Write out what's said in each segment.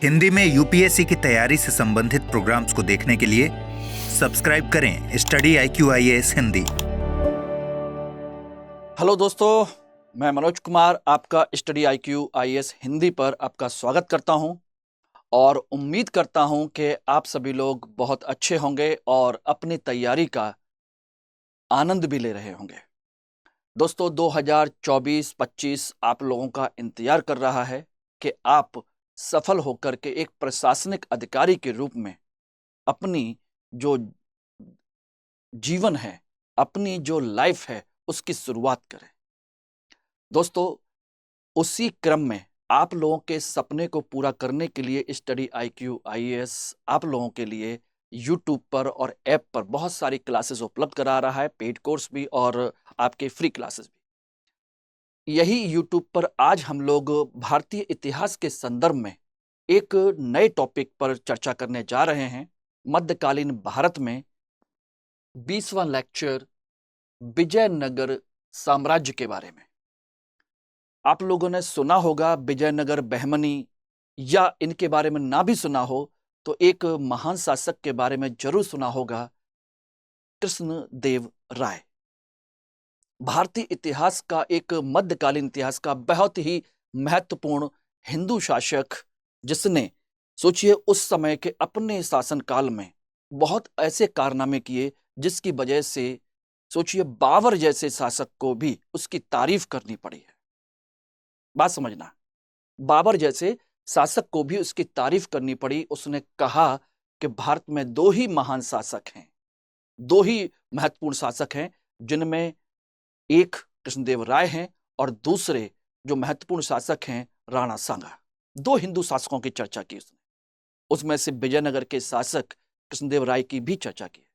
हिंदी में यूपीएससी की तैयारी से संबंधित प्रोग्राम्स को देखने के लिए सब्सक्राइब करें study IQ IAS Hindi. Hello दोस्तों, मैं मनोज कुमार आपका स्टडी IQ IAS हिंदी पर आपका स्वागत करता हूं और उम्मीद करता हूं कि आप सभी लोग बहुत अच्छे होंगे और अपनी तैयारी का आनंद भी ले रहे होंगे। दोस्तों, 2024-25 आप लोगों का इंतजार कर रहा है कि आप सफल होकर के एक प्रशासनिक अधिकारी के रूप में अपनी जो जीवन है, अपनी जो लाइफ है, उसकी शुरुआत करें। दोस्तों, उसी क्रम में आप लोगों के सपने को पूरा करने के लिए स्टडी IQ IAS आप लोगों के लिए YouTube पर और ऐप पर बहुत सारी क्लासेस उपलब्ध करा रहा है, पेड कोर्स भी और आपके फ्री क्लासेस भी। यही YouTube पर आज हम लोग भारतीय इतिहास के संदर्भ में एक नए टॉपिक पर चर्चा करने जा रहे हैं। मध्यकालीन भारत में 20वां लेक्चर विजयनगर साम्राज्य के बारे में। आप लोगों ने सुना होगा विजयनगर बहमनी, या इनके बारे में ना भी सुना हो तो एक महान शासक के बारे में जरूर सुना होगा, कृष्णदेव राय। भारतीय इतिहास का, एक मध्यकालीन इतिहास का बहुत ही महत्वपूर्ण हिंदू शासक, जिसने सोचिए उस समय के अपने शासनकाल में बहुत ऐसे कारनामे किए जिसकी वजह से सोचिए बाबर जैसे शासक को भी उसकी तारीफ करनी पड़ी है। बात समझना, बाबर जैसे शासक को भी उसकी तारीफ करनी पड़ी। उसने कहा कि भारत में दो ही महान शासक हैं, दो ही महत्वपूर्ण शासक हैं, जिनमें एक कृष्णदेव राय हैं और दूसरे जो महत्वपूर्ण शासक हैं राणा सांगा। दो हिंदू शासकों की चर्चा की उसने, उसमें से विजयनगर के शासक कृष्णदेव राय की भी चर्चा की।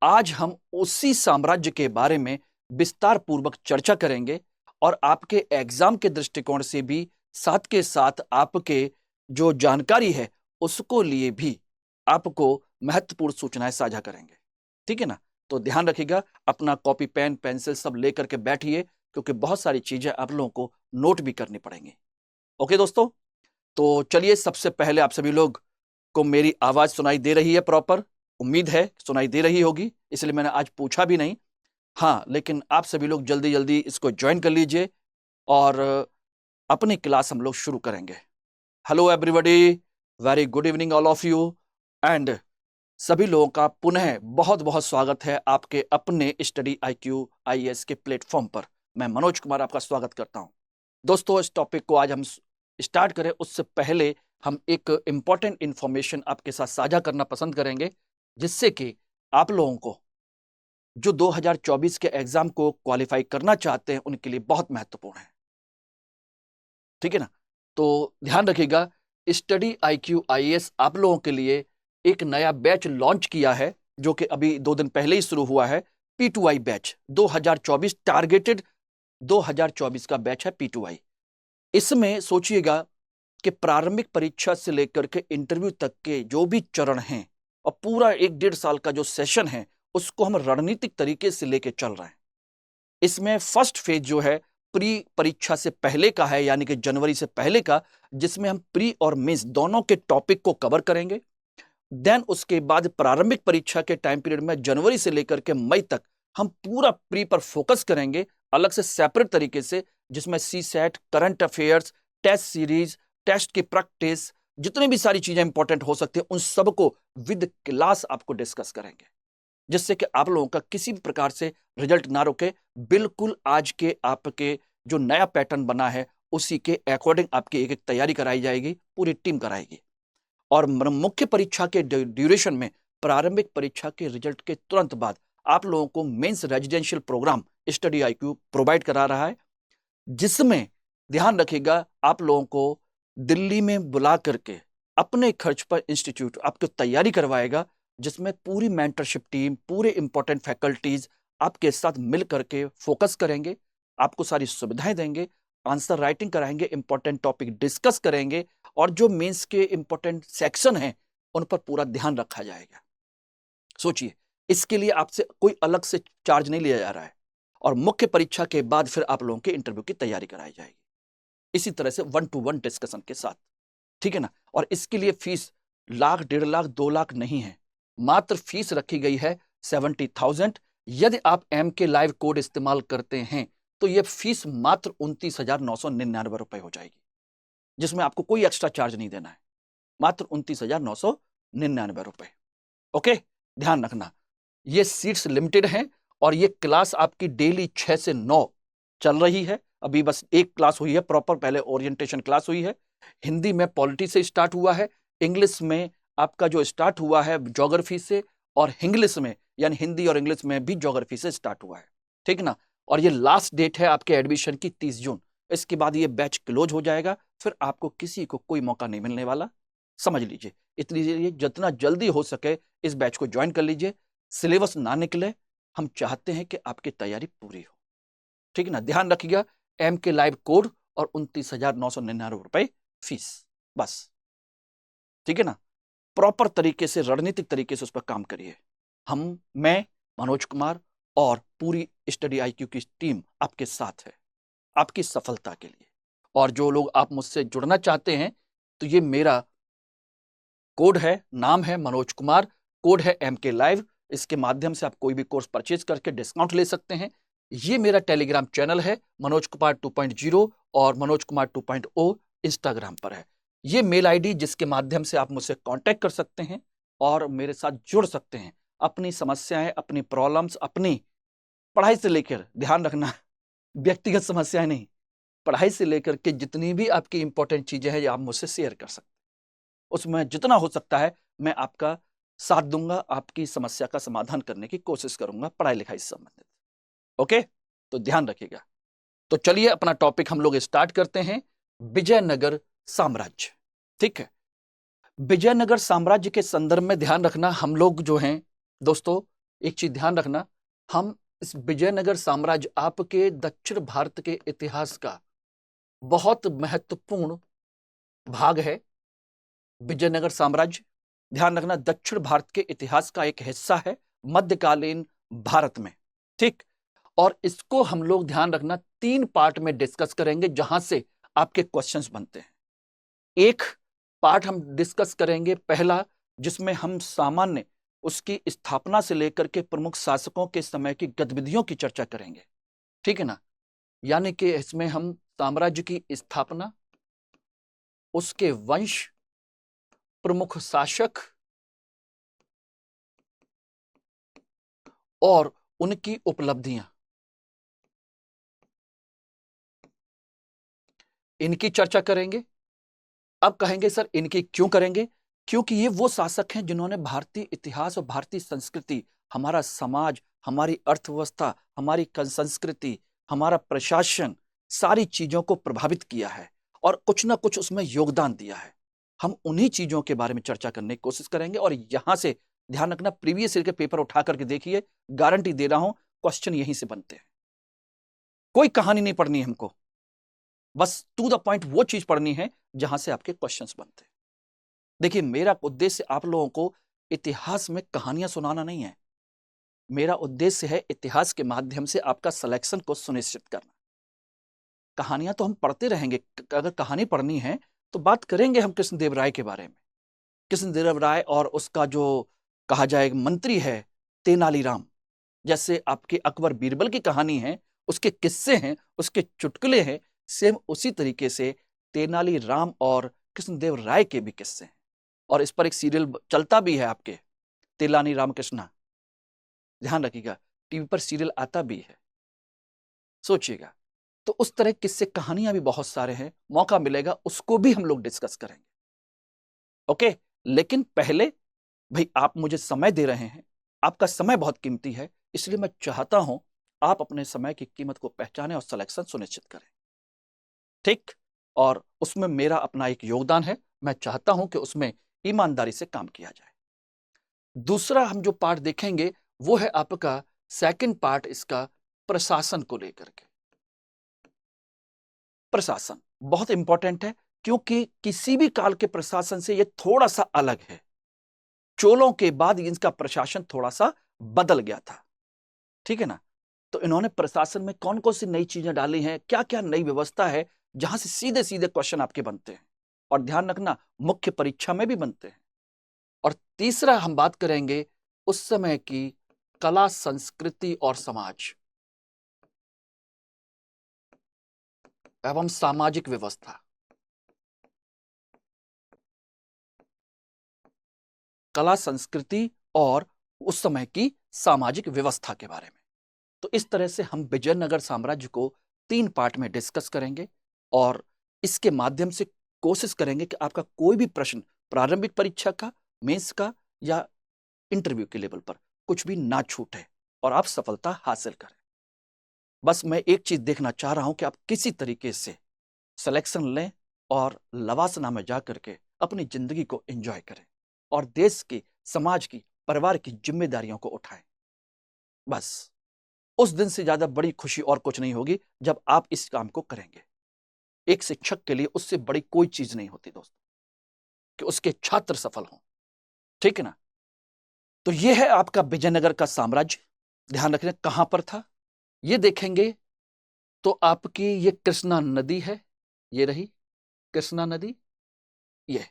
आज हम उसी साम्राज्य के बारे में विस्तार पूर्वक चर्चा करेंगे और आपके एग्जाम के दृष्टिकोण से भी साथ के साथ आपके जो जानकारी है उसको लिए भी आपको महत्वपूर्ण सूचनाएं साझा करेंगे। ठीक है ना? तो ध्यान रखिएगा, अपना कॉपी पेन पेंसिल सब लेकर के बैठिए, क्योंकि बहुत सारी चीजें आप लोगों को नोट भी करनी पड़ेंगी। ओके दोस्तों, तो चलिए, सबसे पहले आप सभी लोग को मेरी आवाज सुनाई दे रही है प्रॉपर? उम्मीद है सुनाई दे रही होगी, इसलिए मैंने आज पूछा भी नहीं। हाँ, लेकिन आप सभी लोग जल्दी जल्दी इसको ज्वाइन कर लीजिए और अपनी क्लास हम लोग शुरू करेंगे। Hello everybody, very good evening all of you, and सभी लोगों का पुनः बहुत बहुत स्वागत है आपके अपने स्टडी IQ IAS के प्लेटफॉर्म पर। मैं मनोज कुमार आपका स्वागत करता हूं। दोस्तों, इस टॉपिक को आज हम स्टार्ट करें उससे पहले हम एक इंपॉर्टेंट इंफॉर्मेशन आपके साथ साझा करना पसंद करेंगे, जिससे कि आप लोगों को जो 2024 के एग्जाम को क्वालिफाई करना चाहते हैं उनके लिए बहुत महत्वपूर्ण है। ठीक है ना? तो ध्यान रखिएगा, स्टडी IQ IAS आप लोगों के लिए एक नया बैच लॉन्च किया है, जो कि अभी 2 दिन पहले ही शुरू हुआ है। P2I बैच 2024 टारगेटेड 2024 का बैच है P2I। इसमें सोचिएगा कि प्रारंभिक परीक्षा से लेकर के इंटरव्यू तक के जो भी चरण हैं और पूरा 1-1.5 साल का जो सेशन है उसको हम रणनीतिक तरीके से लेके चल रहे हैं। इसमें फर्स्ट फेज जो है प्री परीक्षा से पहले का है, यानी कि जनवरी से पहले का, जिसमें हम प्री और मेंस दोनों के टॉपिक को कवर करेंगे। देन उसके बाद प्रारंभिक परीक्षा के टाइम पीरियड में जनवरी से लेकर के मई तक हम पूरा प्री पर फोकस करेंगे, अलग से सेपरेट तरीके से, जिसमें CSAT, current affairs, test series, test की प्रैक्टिस, जितनी भी सारी चीजें इंपॉर्टेंट हो सकती है उन सबको विद क्लास आपको डिस्कस करेंगे, जिससे कि आप लोगों का किसी भी प्रकार से रिजल्ट ना रुके। बिल्कुल आज के आपके जो नया पैटर्न बना है उसी के अकॉर्डिंग आपकी एक एक तैयारी कराई जाएगी, पूरी टीम कराएगी। और मुख्य परीक्षा के ड्यूरेशन में प्रारंभिक परीक्षा के रिजल्ट के तुरंत बाद आप लोगों को mains residential programme study IQ provide करा रहा है, जिसमें ध्यान रखिएगा आप लोगों को दिल्ली में बुला करके अपने खर्च पर इंस्टीट्यूट आपको तैयारी करवाएगा, जिसमें पूरी मेंटरशिप टीम, पूरे इंपॉर्टेंट फैकल्टीज आपके साथ मिल करके फोकस करेंगे, आपको सारी सुविधाएं देंगे, आंसर राइटिंग कराएंगे, इंपॉर्टेंट टॉपिक डिस्कस करेंगे और जो मेंस के इंपॉर्टेंट सेक्शन हैं उन पर पूरा ध्यान रखा जाएगा। सोचिए, इसके लिए आपसे कोई अलग से चार्ज नहीं लिया जा रहा है और मुख्य परीक्षा के बाद फिर आप लोगों के इंटरव्यू की तैयारी कराई जाएगी, इसी तरह से 1-to-1 डिस्कशन के साथ। ठीक है ना। और इसके लिए फीस लाख, 1.5 लाख, 2 लाख नहीं है, मात्र फीस रखी गई है 70,000। यदि आप MK लाइव कोड इस्तेमाल करते हैं तो यह फीस मात्र 29,999 रुपए हो जाएगी, जिसमें आपको कोई एक्स्ट्रा चार्ज नहीं देना है, मात्र 29,999 रुपए। ओके, ध्यान रखना, ये सीट्स लिमिटेड हैं और ये क्लास आपकी डेली 6 से 9 चल रही है। अभी बस एक क्लास हुई है प्रॉपर, पहले ओरिएंटेशन क्लास हुई है। हिंदी में पॉलिटी से स्टार्ट हुआ है, इंग्लिश में आपका जो स्टार्ट हुआ है ज्योग्राफी से, और इंग्लिश में यानी हिंदी और इंग्लिश में भी ज्योग्राफी से स्टार्ट हुआ है, ठीक ना। और ये लास्ट डेट है आपके एडमिशन की 30 जून। इसके बाद ये बैच क्लोज हो जाएगा, फिर आपको किसी को कोई मौका नहीं मिलने वाला, समझ लीजिए। इसलिए जितना जल्दी हो सके इस बैच को ज्वाइन कर लीजिए। सिलेबस ना निकले, हम चाहते हैं कि आपकी तैयारी पूरी हो, ठीक है ना। ध्यान रखिएगा, MK लाइव कोड और 29,999 रुपए फीस, बस, ठीक है ना। प्रॉपर तरीके से, रणनीतिक तरीके से उस पर काम करिए। मैं मनोज कुमार और पूरी स्टडी IQ की टीम आपके साथ है, आपकी सफलता के लिए। और जो लोग आप मुझसे जुड़ना चाहते हैं तो ये मेरा कोड है, नाम है मनोज कुमार, कोड है MK लाइव। इसके माध्यम से आप कोई भी कोर्स परचेज करके डिस्काउंट ले सकते हैं। ये मेरा टेलीग्राम चैनल है मनोज कुमार 2.0 और मनोज कुमार 2.0 इंस्टाग्राम पर है। ये मेल ID जिसके माध्यम से आप मुझसे कांटेक्ट कर सकते हैं और मेरे साथ जुड़ सकते हैं। अपनी समस्याएं, अपनी प्रॉब्लम्स, अपनी पढ़ाई से लेकर, ध्यान रखना, व्यक्तिगत समस्याएं नहीं, पढ़ाई से लेकर के जितनी भी आपकी इंपॉर्टेंट चीजें हैं, आप मुझसे शेयर कर सकते हैं। उसमें जितना हो सकता है मैं आपका साथ दूंगा, आपकी समस्या का समाधान करने की कोशिश करूंगा पढ़ाई लिखाई से संबंधित। ओके, तो ध्यान रखिएगा। तो चलिए अपना टॉपिक हम लोग स्टार्ट करते हैं, विजयनगर साम्राज्य। ठीक है, विजयनगर साम्राज्य के संदर्भ में ध्यान रखना, हम लोग जो हैं दोस्तों, एक चीज ध्यान रखना, हम इस विजयनगर साम्राज्य आपके दक्षिण भारत के इतिहास का बहुत महत्वपूर्ण भाग है। विजयनगर साम्राज्य, ध्यान रखना, दक्षिण भारत के इतिहास का एक हिस्सा है मध्यकालीन भारत में, ठीक। और इसको हम लोग, ध्यान रखना, 3 पार्ट में डिस्कस करेंगे जहां से आपके क्वेश्चंस बनते हैं। एक पार्ट हम डिस्कस करेंगे पहला, जिसमें हम सामान्य उसकी स्थापना से लेकर के प्रमुख शासकों के समय की गतिविधियों की चर्चा करेंगे, ठीक है ना। यानी कि इसमें हम साम्राज्य की स्थापना, उसके वंश, प्रमुख शासक और उनकी उपलब्धियां, इनकी चर्चा करेंगे। अब कहेंगे सर इनकी क्यों करेंगे? क्योंकि ये वो शासक हैं जिन्होंने भारतीय इतिहास और भारतीय संस्कृति, हमारा समाज, हमारी अर्थव्यवस्था, हमारी संस्कृति, हमारा प्रशासन, सारी चीजों को प्रभावित किया है और कुछ ना कुछ उसमें योगदान दिया है। हम उन्हीं चीजों के बारे में चर्चा करने की कोशिश करेंगे। और यहां से ध्यान रखना, प्रीवियस ईयर के पेपर उठा करके देखिए, गारंटी दे रहा हूं क्वेश्चन यहीं से बनते हैं। कोई कहानी नहीं पढ़नी है हमको, बस टू द पॉइंट वो चीज पढ़नी है जहां से आपके क्वेश्चंस बनते हैं। देखिए, मेरा उद्देश्य आप लोगों को इतिहास में कहानियां सुनाना नहीं है, मेरा उद्देश्य है इतिहास के माध्यम से आपका सिलेक्शन को सुनिश्चित करना। कहानियां तो हम पढ़ते रहेंगे, अगर कहानी पढ़नी है तो बात करेंगे हम कृष्णदेव राय के बारे में। कृष्णदेव राय और उसका जो कहा जाए मंत्री है तेनालीराम, जैसे आपके अकबर बीरबल की कहानी है, उसके किस्से हैं, उसके चुटकुले हैं, सेम उसी तरीके से तेनालीराम और कृष्णदेव राय के भी किस्से हैं। और इस पर एक सीरियल चलता भी है आपके, तेलानी रामकृष्णा, ध्यान रखिएगा, टीवी पर सीरियल आता भी है, सोचिएगा। तो उस तरह किस्से कहानियां भी बहुत सारे हैं, मौका मिलेगा उसको भी हम लोग डिस्कस करेंगे। ओके, लेकिन पहले भाई आप मुझे समय दे रहे हैं, आपका समय बहुत कीमती है, इसलिए मैं चाहता हूं आप अपने समय की कीमत को पहचानें और सिलेक्शन सुनिश्चित करें, ठीक। और उसमें मेरा अपना एक योगदान है, मैं चाहता हूं कि उसमें ईमानदारी से काम किया जाए। दूसरा हम जो पार्ट देखेंगे वो है आपका सेकंड पार्ट, इसका प्रशासन को लेकर के। प्रशासन बहुत इंपॉर्टेंट है, क्योंकि किसी भी काल के प्रशासन से ये थोड़ा सा अलग है। चोलों के बाद इनका प्रशासन थोड़ा सा बदल गया था, ठीक है ना। तो इन्होंने प्रशासन में कौन कौन सी नई चीजें डाली हैं, क्या क्या नई व्यवस्था है, जहां से सीधे सीधे क्वेश्चन आपके बनते हैं। और ध्यान रखना मुख्य परीक्षा में भी बनते हैं। और तीसरा हम बात करेंगे उस समय की कला, संस्कृति और समाज एवं सामाजिक व्यवस्था। कला, संस्कृति और उस समय की सामाजिक व्यवस्था के बारे में। तो इस तरह से हम विजयनगर साम्राज्य को 3 पार्ट में डिस्कस करेंगे और इसके माध्यम से कोशिश करेंगे कि आपका कोई भी प्रश्न प्रारंभिक परीक्षा का, मेंस का या इंटरव्यू के लेवल पर कुछ भी ना छूटे और आप सफलता हासिल करें। बस मैं एक चीज देखना चाह रहा हूं कि आप किसी तरीके से सिलेक्शन लें और लवासना में जाकर के अपनी जिंदगी को एंजॉय करें और देश की, समाज की, परिवार की जिम्मेदारियों को उठाएं। बस उस दिन से ज्यादा बड़ी खुशी और कुछ नहीं होगी जब आप इस काम को करेंगे। एक शिक्षक के लिए उससे बड़ी कोई चीज नहीं होती दोस्तों कि उसके छात्र सफल हों, ठीक है ना। तो यह है आपका विजयनगर का साम्राज्य। ध्यान रखना कहां पर था, ये देखेंगे तो आपकी ये कृष्णा नदी है, ये रही कृष्णा नदी, ये,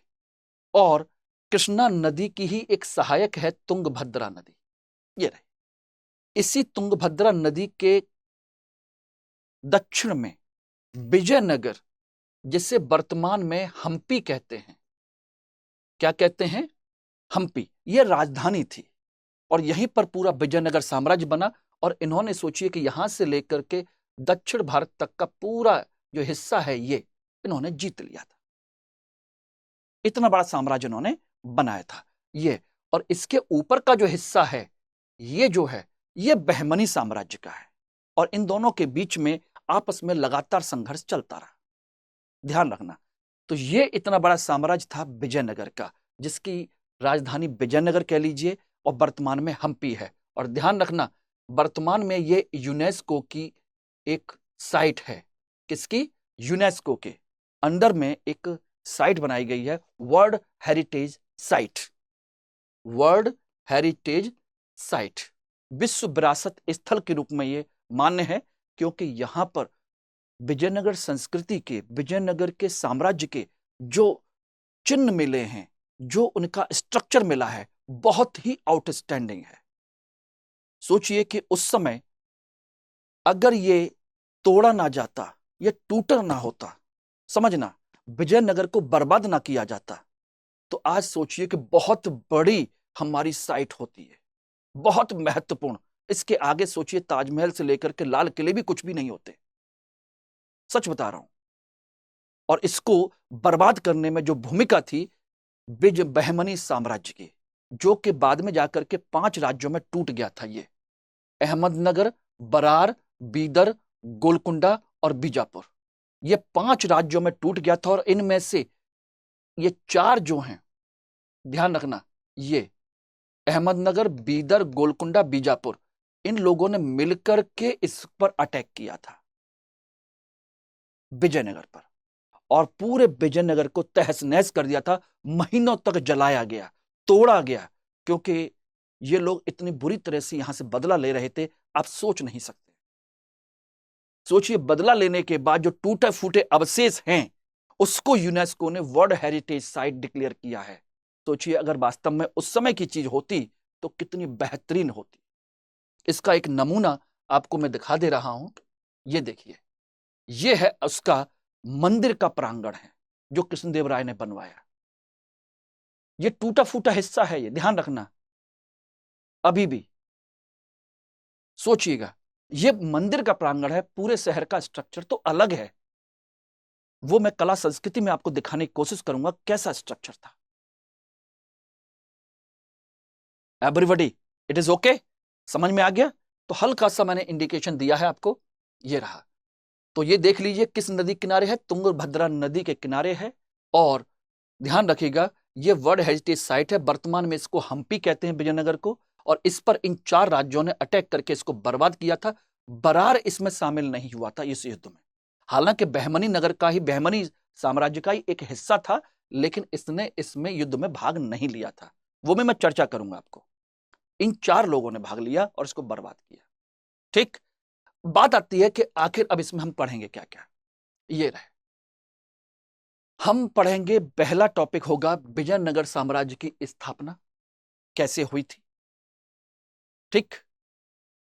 और कृष्णा नदी की ही एक सहायक है तुंगभद्रा नदी, ये रही। इसी तुंगभद्रा नदी के दक्षिण में विजयनगर, जिसे वर्तमान में हम्पी कहते हैं, क्या कहते हैं, हम्पी, यह राजधानी थी और यहीं पर पूरा विजयनगर साम्राज्य बना। और इन्होंने सोचिए कि यहां से लेकर के दक्षिण भारत तक का पूरा जो हिस्सा है ये इन्होंने जीत लिया था। इतना बड़ा साम्राज्य इन्होंने बनाया था ये। और इसके ऊपर का जो हिस्सा है ये जो है ये बहमनी साम्राज्य का है और इन दोनों के बीच में आपस में लगातार संघर्ष चलता रहा। ध्यान रखना, तो ये इतना बड़ा साम्राज्य था विजयनगर का, जिसकी राजधानी विजयनगर कह लीजिए और वर्तमान में हम्पी है। और ध्यान रखना वर्तमान में ये यूनेस्को की एक साइट है। किसकी? यूनेस्को के अंडर में एक साइट बनाई गई है, world heritage site. World heritage site विश्व विरासत स्थल के रूप में ये मान्य है, क्योंकि यहां पर विजयनगर संस्कृति के, विजयनगर के साम्राज्य के जो चिन्ह मिले हैं, जो उनका स्ट्रक्चर मिला है, बहुत ही आउटस्टैंडिंग है। सोचिए कि उस समय अगर ये तोड़ा ना जाता, ये टूटा ना होता, समझना, विजयनगर को बर्बाद ना किया जाता, तो आज सोचिए कि बहुत बड़ी हमारी साइट होती है, बहुत महत्वपूर्ण। इसके आगे सोचिए ताजमहल से लेकर के लाल किले भी कुछ भी नहीं होते, सच बता रहा हूं। और इसको बर्बाद करने में जो भूमिका थी बहमनी साम्राज्य की, जो कि बाद में जाकर के 5 राज्यों में टूट गया था। ये अहमदनगर, बरार, बीदर, गोलकुंडा और बीजापुर, ये 5 राज्यों में टूट गया था। और इनमें से ये 4 जो हैं, ध्यान रखना, ये अहमदनगर, बीदर, गोलकुंडा, बीजापुर, इन लोगों ने मिलकर के इस पर अटैक किया था, विजयनगर पर, और पूरे विजयनगर को तहस नहस कर दिया था। महीनों तक जलाया गया, तोड़ा गया, क्योंकि ये लोग इतनी बुरी तरह से यहां से बदला ले रहे थे, आप सोच नहीं सकते। सोचिए, बदला लेने के बाद जो टूटे फूटे अवशेष हैं उसको यूनेस्को ने वर्ल्ड हेरिटेज साइट डिक्लेयर किया है। सोचिए अगर वास्तव में उस समय की चीज होती तो कितनी बेहतरीन होती। इसका एक नमूना आपको मैं दिखा दे रहा हूं, ये देखिए, ये है उसका मंदिर का प्रांगण है जो कृष्णदेव राय ने बनवाया। ये टूटा फूटा हिस्सा है, ये ध्यान रखना। अभी भी सोचिएगा, ये मंदिर का प्रांगण है, पूरे शहर का स्ट्रक्चर तो अलग है। वो मैं कला संस्कृति में आपको दिखाने की कोशिश करूंगा कैसा स्ट्रक्चर था। एवरीबॉडी, इट इज ओके, समझ में आ गया? तो हल्का सा मैंने इंडिकेशन दिया है आपको, ये रहा। तो ये देख लीजिए किस नदी किनारे है, तुंगभद्रा नदी के किनारे है। और ध्यान रखिएगा, ये वर्ल्ड हेरिटेज साइट है, वर्तमान में इसको हम्पी कहते हैं, विजयनगर को। और इस पर इन 4 राज्यों ने अटैक करके इसको बर्बाद किया था। बरार इसमें शामिल नहीं हुआ था इस युद्ध में, हालांकि बहमनी नगर का ही, बहमनी साम्राज्य का ही एक हिस्सा था, लेकिन इसने इसमें युद्ध में भाग नहीं लिया था। वो मैं चर्चा करूंगा आपको। इन 4 लोगों ने भाग लिया और इसको बर्बाद किया। ठीक, बात आती है कि आखिर अब इसमें हम पढ़ेंगे क्या क्या। ये रहे, हम पढ़ेंगे, पहला टॉपिक होगा विजयनगर साम्राज्य की स्थापना कैसे हुई थी, ठीक,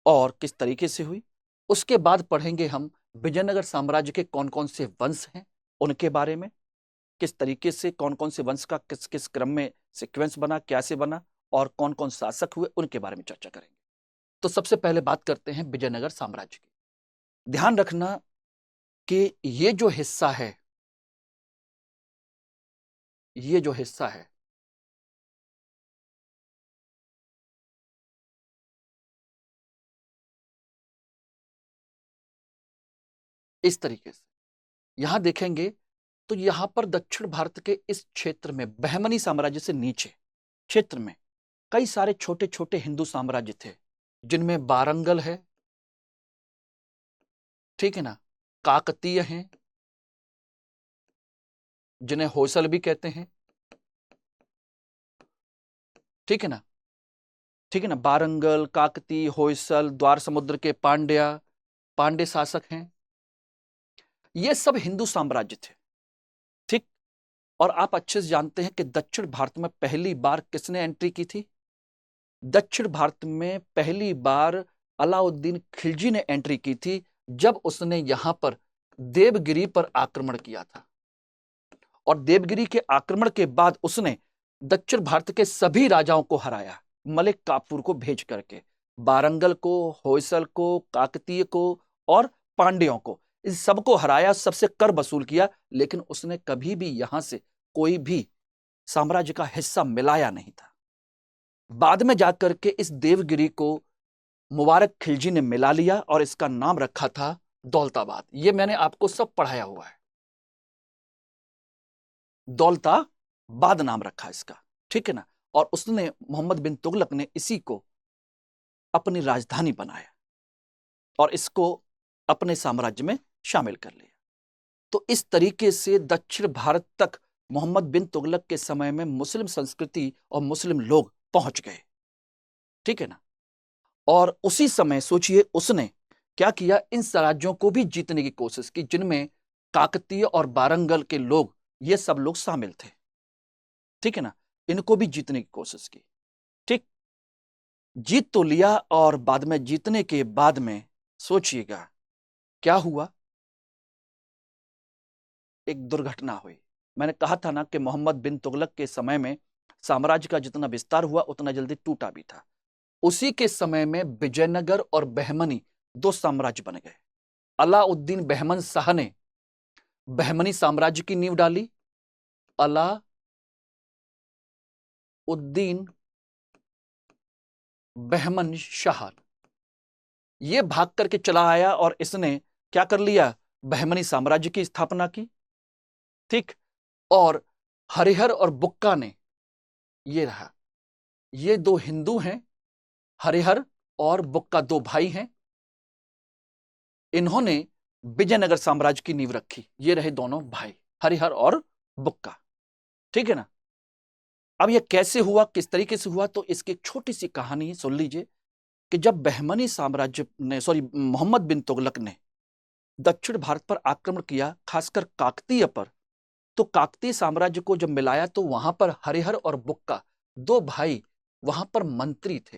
और किस तरीके से हुई। उसके बाद पढ़ेंगे हम विजयनगर साम्राज्य के कौन कौन से वंश हैं, उनके बारे में, किस तरीके से कौन कौन से वंश का किस किस क्रम में सीक्वेंस बना, कैसे बना, और कौन कौन शासक हुए, उनके बारे में चर्चा करेंगे। तो सबसे पहले बात करते हैं विजयनगर साम्राज्य की। ध्यान रखना कि ये जो हिस्सा है, ये जो हिस्सा है, इस तरीके से यहां देखेंगे तो यहां पर दक्षिण भारत के इस क्षेत्र में, बहमनी साम्राज्य से नीचे क्षेत्र में, कई सारे छोटे छोटे हिंदू साम्राज्य थे, जिनमें बारंगल है, ठीक है ना, काकतीय हैं, जिन्हें होयसल भी कहते हैं, ठीक है ना, ठीक है ना, बारंगल, काकतीय, होयसल, द्वार समुद्र के पांड्या, पांड्य शासक हैं, ये सब हिंदू साम्राज्य थे, ठीक। और आप अच्छे से जानते हैं कि दक्षिण भारत में पहली बार किसने एंट्री की थी? दक्षिण भारत में पहली बार अलाउद्दीन खिलजी ने एंट्री की थी, जब उसने यहां पर देवगिरी पर आक्रमण किया था। और देवगिरी के आक्रमण के बाद उसने दक्षिण भारत के सभी राजाओं को हराया, मलिक काफूर को भेज करके, बारंगल को, होयसल को, काकतीय को और पांड्यों को, इन सबको हराया, सबसे कर वसूल किया, लेकिन उसने कभी भी यहां से कोई भी साम्राज्य का हिस्सा मिलाया नहीं था। बाद में जाकर के इस देवगिरी को मुबारक खिलजी ने मिला लिया और इसका नाम रखा था दौलताबाद। ये मैंने आपको सब पढ़ाया हुआ है, दौलताबाद नाम रखा इसका, ठीक है ना। और उसने, मोहम्मद बिन तुगलक ने इसी को अपनी राजधानी बनाया और इसको अपने साम्राज्य में शामिल कर लिया। तो इस तरीके से दक्षिण भारत तक मोहम्मद बिन तुगलक के समय में मुस्लिम संस्कृति और मुस्लिम लोग पहुंच गए, ठीक है ना। और उसी समय सोचिए उसने क्या किया, इन राज्यों को भी जीतने की कोशिश की, जिनमें काकतीय और बारंगल के लोग, ये सब लोग शामिल थे, ठीक है ना। इनको भी जीतने की कोशिश की, ठीक, जीत तो लिया। और बाद में, जीतने के बाद में सोचिएगा क्या हुआ, एक दुर्घटना हुई। मैंने कहा था ना कि मोहम्मद बिन तुगलक के समय में साम्राज्य का जितना विस्तार हुआ उतना जल्दी टूटा भी था। उसी के समय में विजयनगर और बहमनी दो साम्राज्य बन गए। अलाउद्दीन बहमन शाह ने बहमनी साम्राज्य की नींव डाली। अलाउद्दीन बहमन शाह ये भाग करके चला आया और इसने क्या कर लिया, बहमनी साम्राज्य की स्थापना की, ठीक। और हरिहर और बुक्का ने, ये रहा, ये दो हिंदू हैं, हरिहर और बुक्का दो भाई हैं, इन्होंने विजयनगर साम्राज्य की नींव रखी। ये रहे दोनों भाई, हरिहर और बुक्का, ठीक है ना। अब यह कैसे हुआ, किस तरीके से हुआ, तो इसकी एक छोटी सी कहानी सुन लीजिए कि जब बहमनी साम्राज्य ने, मोहम्मद बिन तुगलक ने दक्षिण भारत पर आक्रमण किया, खासकर काकतीय पर, तो काकतीय साम्राज्य को जब मिलाया तो वहां पर हरिहर और बुक्का दो भाई वहां पर मंत्री थे।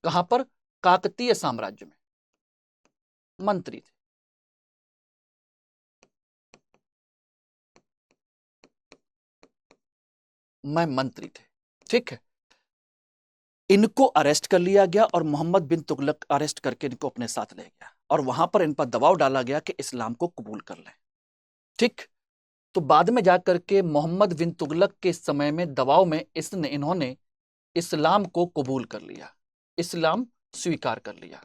कहां पर? काकतीय साम्राज्य में मंत्री थे। मंत्री थे, ठीक है। इनको अरेस्ट कर लिया गया और मोहम्मद बिन तुगलक अरेस्ट करके इनको अपने साथ ले गया और वहां पर इन पर दबाव डाला गया कि इस्लाम को कबूल कर लें, ठीक। तो बाद में जाकर के मोहम्मद बिन तुगलक के समय में दबाव में इन्होंने इस्लाम को कबूल कर लिया, इस्लाम स्वीकार कर लिया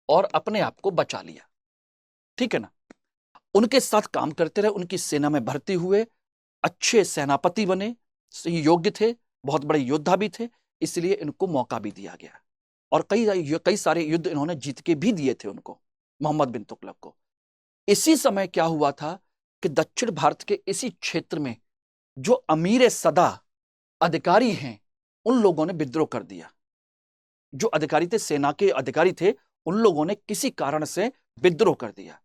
और अपने आप को बचा लिया, ठीक है ना। उनके साथ काम करते रहे, उनकी सेना में भर्ती हुए, अच्छे सेनापति बने, योग्य थे, बहुत बड़े योद्धा भी थे, इसलिए इनको मौका भी दिया गया और कई सारे युद्ध इन्होंने जीत के भी दिए थे उनको, मोहम्मद बिन तुगलक को। इसी समय क्या हुआ था कि दक्षिण भारत के इसी क्षेत्र में जो अमीर सदा अधिकारी हैं, उन लोगों ने विद्रोह कर दिया। जो अधिकारी थे, सेना के अधिकारी थे, उन लोगों ने किसी कारण से विद्रोह कर दिया।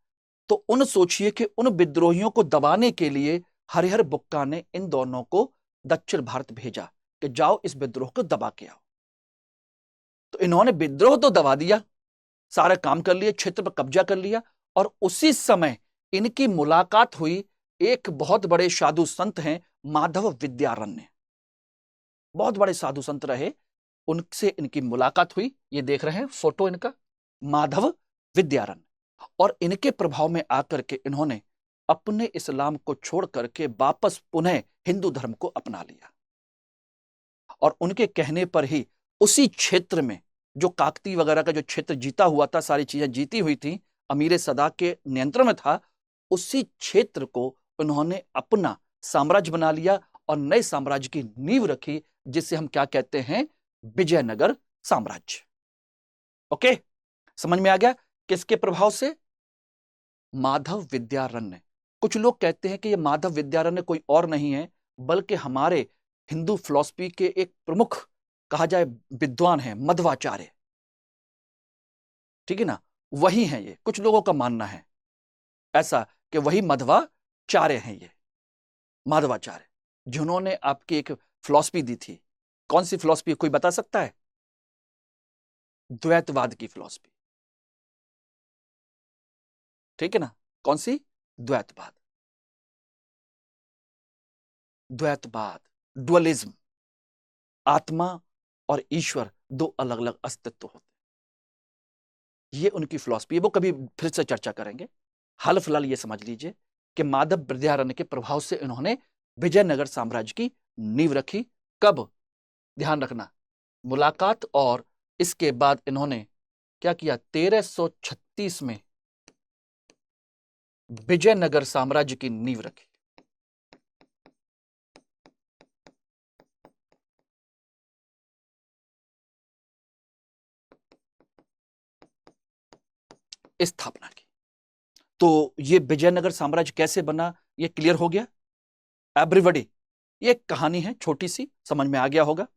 तो सोचिए कि उन विद्रोहियों को दबाने के लिए हरिहर बुक्का ने इन दोनों को दक्षिण भारत भेजा कि जाओ इस विद्रोह को दबा के आओ। तो इन्होंने विद्रोह तो दबा दिया, सारे काम कर लिए, क्षेत्र पर कब्जा कर लिया, और उसी समय इनकी मुलाकात हुई एक बहुत बड़े साधु संत हैं माधव विद्यारण्य। बहुत बड़े साधु संत रहे, उनसे इनकी मुलाकात हुई। ये देख रहे हैं फोटो इनका, माधव विद्यारण्य। और इनके प्रभाव में आकर के इन्होंने अपने इस्लाम को छोड़ करके वापस पुनः हिंदू धर्म को अपना लिया। और उनके कहने पर ही उसी क्षेत्र में जो काकती वगैरह का जो क्षेत्र जीता हुआ था, सारी चीजें जीती हुई थी, अमीर सदा के नियंत्रण में था, उसी क्षेत्र को उन्होंने अपना साम्राज्य बना लिया और नए साम्राज्य की नींव रखी, जिसे हम क्या कहते हैं, विजयनगर साम्राज्य। ओके, समझ में आ गया? किसके प्रभाव से? माधव विद्यारण्य। कुछ लोग कहते हैं कि यह माधव विद्यारण्य कोई और नहीं है बल्कि हमारे हिंदू फिलॉसफी के एक प्रमुख कहा जाए विद्वान है, मध्वाचार्य। ठीक है ना, वही हैं ये। कुछ लोगों का मानना है ऐसा कि वही मध्वाचार्य हैं, ये माधवाचार्य, जिन्होंने आपकी एक फिलॉसफी दी थी। कौन सी फिलॉसफी, कोई बता सकता है? द्वैतवाद की फिलॉसफी। ठीक है ना, कौन सी? द्वैतवाद। द्वैतवाद, डुअलिज्म, आत्मा और ईश्वर दो अलग अलग अस्तित्व होते हैं, ये उनकी फिलॉसफी है। वो कभी फिर से चर्चा करेंगे। हाल फिलहाल ये समझ लीजिए कि माधव विद्यारण्य के प्रभाव से इन्होंने विजयनगर साम्राज्य की नींव रखी। कब? ध्यान रखना, मुलाकात और इसके बाद इन्होंने क्या किया? 1336 में विजयनगर साम्राज्य की नींव रखी। स्थापना की। तो ये विजयनगर साम्राज्य कैसे बना, ये क्लियर हो गया एवरीबॉडी? ये कहानी है छोटी सी, समझ में आ गया होगा।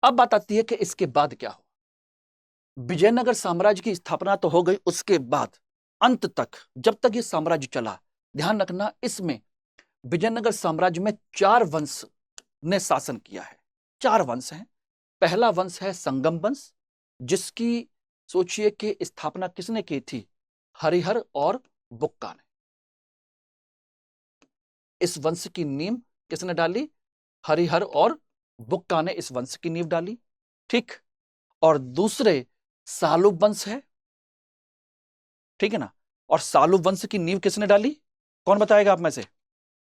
अब बात आती है कि इसके बाद क्या हुआ। विजयनगर साम्राज्य की स्थापना तो हो गई, उसके बाद अंत तक जब तक ये साम्राज्य चला, ध्यान रखना, इसमें विजयनगर साम्राज्य में 4 वंश ने शासन किया है। 4 वंश हैं। पहला वंश है संगम वंश, जिसकी सोचिए कि स्थापना किसने की थी? हरिहर और बुक्का ने। इस वंश की नींव किसने डाली? हरिहर और बुक्का ने इस वंश की नींव डाली। ठीक। और दूसरे सालुब वंश है, ठीक है ना, और सालुब वंश की नींव किसने डाली? कौन बताएगा आप में से?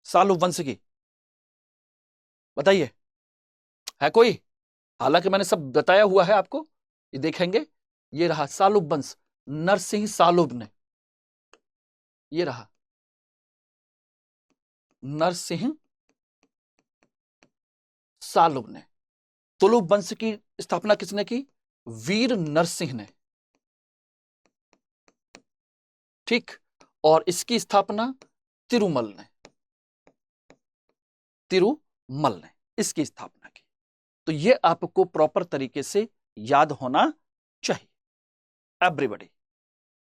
सालुब वंश की बताइए, है कोई? हालांकि मैंने सब बताया हुआ है आपको, ये देखेंगे। ये रहा सालुब वंश, नरसिंह सालुब ने, ये रहा नरसिंह सालुब ने। तुलुब वंश की स्थापना किसने की? वीर नरसिंह ने। ठीक। और इसकी स्थापना तिरुमल ने, तिरुमल ने इसकी स्थापना की। तो ये आपको प्रॉपर तरीके से याद होना चाहिए एवरीबॉडी।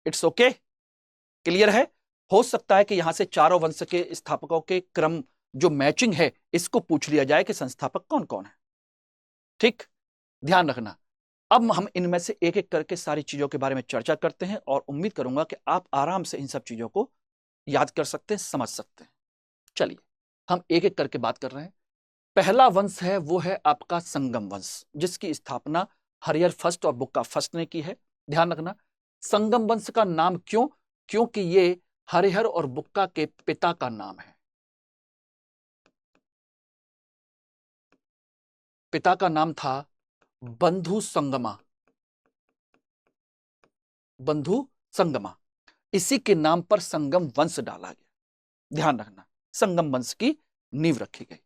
इट्स ओके, क्लियर है? हो सकता है कि यहां से चारों वंश के स्थापकों के क्रम जो मैचिंग है, इसको पूछ लिया जाए कि संस्थापक कौन कौन है। ठीक, ध्यान रखना। अब हम इनमें से एक एक करके सारी चीजों के बारे में चर्चा करते हैं और उम्मीद करूंगा कि आप आराम से इन सब चीजों को याद कर सकते हैं, समझ सकते हैं। चलिए, हम एक एक करके बात कर रहे हैं। पहला वंश है वो है आपका संगम वंश, जिसकी स्थापना हरिहर फर्स्ट और बुक्का फर्स्ट ने की है। ध्यान रखना, संगम वंश का नाम क्यों? क्योंकि ये हरिहर और बुक्का के पिता का नाम है। पिता का नाम था बंधु संगमा, बंधु संगमा। इसी के नाम पर संगम वंश डाला गया। ध्यान रखना, संगम वंश की नींव रखी गई।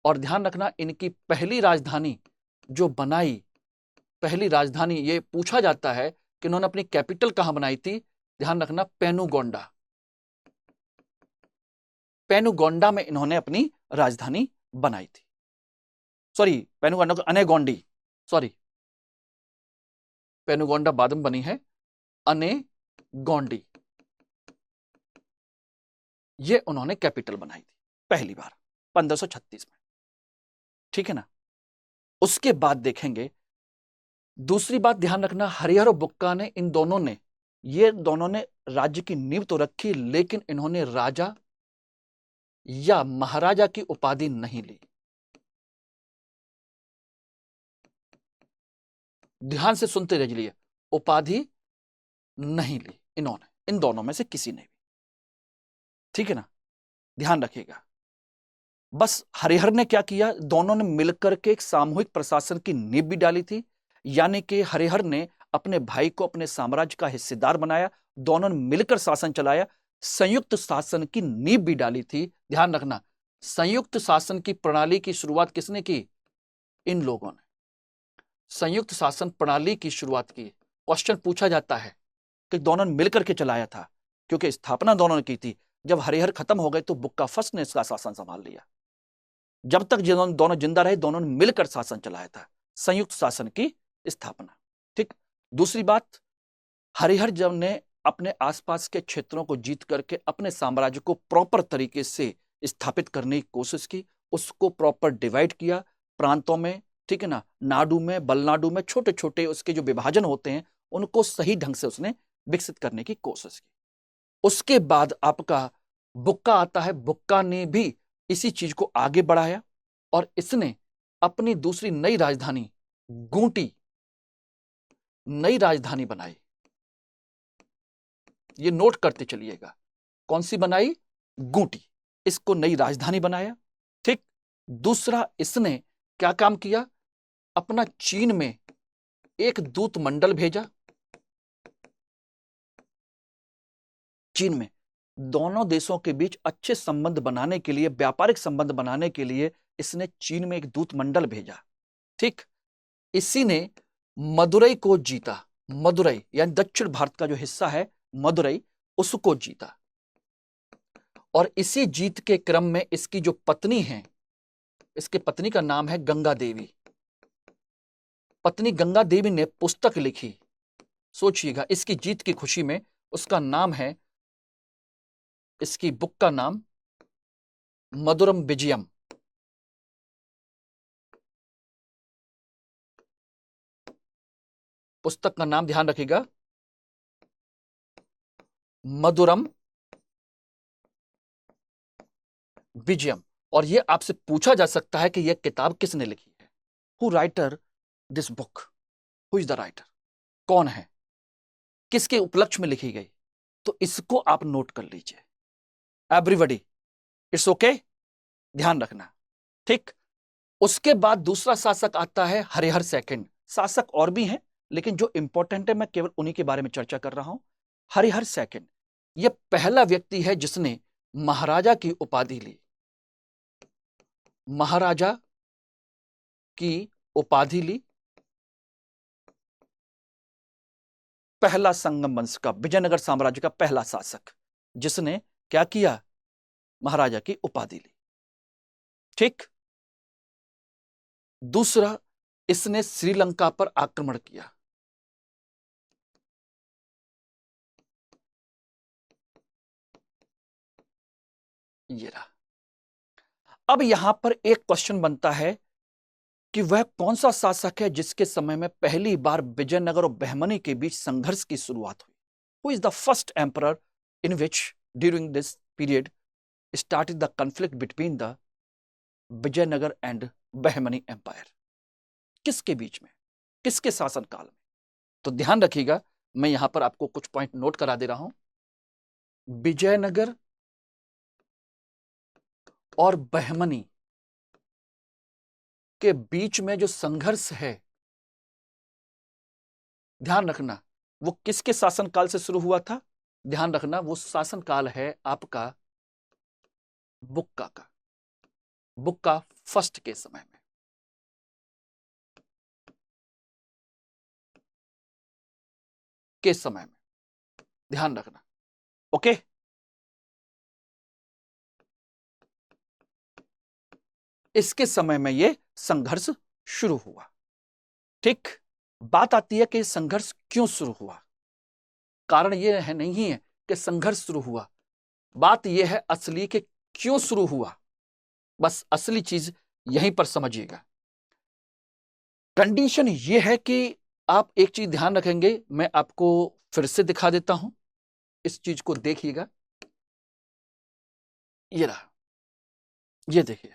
और ध्यान रखना, इनकी पहली राजधानी जो बनाई, पहली राजधानी, ये पूछा जाता है कि उन्होंने अपनी कैपिटल कहां बनाई थी। ध्यान रखना, पेनुगोंडा। पेनुगोंडा में इन्होंने अपनी राजधानी बनाई थी। सॉरी, पेनुगोंडा, अनेगोंडी, सॉरी, पेनुगोंडा बाद में बनी है, अनेगोंडी, ये उन्होंने कैपिटल बनाई थी। पहली बार 1536 में, ठीक है ना। उसके बाद देखेंगे, दूसरी बात ध्यान रखना, हरिहर और बुक्का ने ये दोनों ने राज्य की नींव तो रखी, लेकिन इन्होंने राजा या महाराजा की उपाधि नहीं ली। ध्यान से सुनते रहिए, उपाधि नहीं ली इन्होंने, इन दोनों में से किसी ने भी, ठीक है ना, ध्यान रखिएगा। बस हरिहर ने क्या किया, दोनों ने मिलकर के एक सामूहिक प्रशासन की नींव भी डाली थी, यानी कि हरिहर ने अपने भाई को अपने साम्राज्य का हिस्सेदार बनाया, दोनों ने मिलकर शासन चलाया, संयुक्त शासन की नींव भी डाली थी। ध्यान रखना, संयुक्त शासन की प्रणाली की शुरुआत किसने की, इन लोगों ने संयुक्त शासन प्रणाली की शुरुआत की। क्वेश्चन पूछा जाता है कि दोनों ने मिलकर के चलाया था, क्योंकि स्थापना दोनों ने की थी। जब हरिहर खत्म हो गए तो बुक्का फर्स्ट ने इसका शासन संभाल लिया। जब तक दोनों जिंदा रहे, दोनों ने मिलकर शासन चलाया था, संयुक्त शासन की स्थापना, ठीक। दूसरी बात, हरिहर जब ने अपने आसपास के क्षेत्रों को जीत करके अपने साम्राज्य को प्रॉपर तरीके से स्थापित करने की कोशिश की, उसको प्रॉपर डिवाइड किया प्रांतों में, ठीक है ना, नाडु में, बलनाडु में, छोटे छोटे उसके जो विभाजन होते हैं उनको सही ढंग से उसने विकसित करने की कोशिश की। उसके बाद आपका बुक्का आता है। बुक्का ने भी इसी चीज को आगे बढ़ाया और इसने अपनी दूसरी नई राजधानी गूंटी, नई राजधानी बनाई। ये नोट करते चलिएगा, कौन सी बनाई, गूंटी, इसको नई राजधानी बनाया, ठीक। दूसरा, इसने क्या काम किया, अपना चीन में एक दूत मंडल भेजा। चीन में दोनों देशों के बीच अच्छे संबंध बनाने के लिए, व्यापारिक संबंध बनाने के लिए इसने चीन में एक दूत मंडल भेजा, ठीक। इसी ने मदुरई को जीता। मदुरई यानी दक्षिण भारत का जो हिस्सा है मदुरई, उसको जीता। और इसी जीत के क्रम में इसकी जो पत्नी है, इसके पत्नी का नाम है गंगा देवी। पत्नी गंगा देवी ने पुस्तक लिखी, सोचिएगा, इसकी जीत की खुशी में। उसका नाम है, इसकी बुक का नाम मधुरम विजयम। पुस्तक का नाम ध्यान रखिएगा, मधुरम विजयम। और यह आपसे पूछा जा सकता है कि यह किताब किसने लिखी है, who writer this book, who is the writer, कौन है, किसके उपलक्ष्य में लिखी गई। तो इसको आप नोट कर लीजिए, एवरीबॉडी, इट्स ओके, ध्यान रखना, ठीक। उसके बाद दूसरा शासक आता है हरिहर सेकंड। शासक और भी हैं, लेकिन जो इंपॉर्टेंट है मैं केवल उन्हीं के बारे में चर्चा कर रहा हूं। हरिहर सेकंड, यह पहला व्यक्ति है जिसने महाराजा की उपाधि ली। महाराजा की उपाधि ली, पहला संगम वंश का, विजयनगर साम्राज्य का पहला शासक जिसने क्या किया, महाराजा की उपाधि ली, ठीक। दूसरा, इसने श्रीलंका पर आक्रमण किया। ये रहा। अब यहां पर एक क्वेश्चन बनता है कि वह कौन सा शासक है जिसके समय में पहली बार विजयनगर और बहमनी के बीच संघर्ष की शुरुआत हुई। Who is the first emperor in which during this period started the conflict between the Vijayanagar and Bahmani empire. किसके बीच में, किसके शासनकाल में। तो ध्यान रखिएगा, मैं यहां पर आपको कुछ पॉइंट नोट करा दे रहा हूं। विजयनगर और बहमनी के बीच में जो संघर्ष है, ध्यान रखना, वो किसके शासनकाल से शुरू हुआ था। ध्यान रखना, वो शासनकाल है आपका बुक्का का, बुक्का फर्स्ट के समय में। के समय में ध्यान रखना, ओके। इसके समय में यह संघर्ष शुरू हुआ, ठीक। बात आती है कि संघर्ष क्यों शुरू हुआ। कारण यह है नहीं है कि संघर्ष शुरू हुआ, बात यह है असली कि क्यों शुरू हुआ। बस असली चीज यहीं पर समझिएगा। कंडीशन ये है कि आप एक चीज ध्यान रखेंगे, मैं आपको फिर से दिखा देता हूं, इस चीज को देखिएगा। ये रहा, ये देखिए,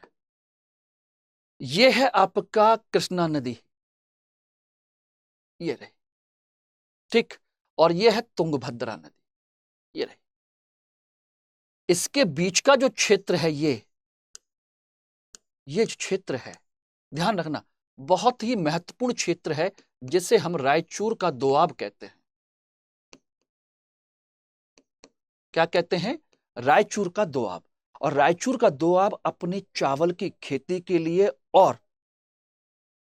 ये है आपका कृष्णा नदी, ये रही, ठीक, और ये है तुंगभद्रा नदी, ये रही। इसके बीच का जो क्षेत्र है, ये जो क्षेत्र है, ध्यान रखना, बहुत ही महत्वपूर्ण क्षेत्र है, जिसे हम रायचूर का दोआब कहते हैं। क्या कहते हैं? रायचूर का दोआब। और रायचूर का दोआब अपने चावल की खेती के लिए और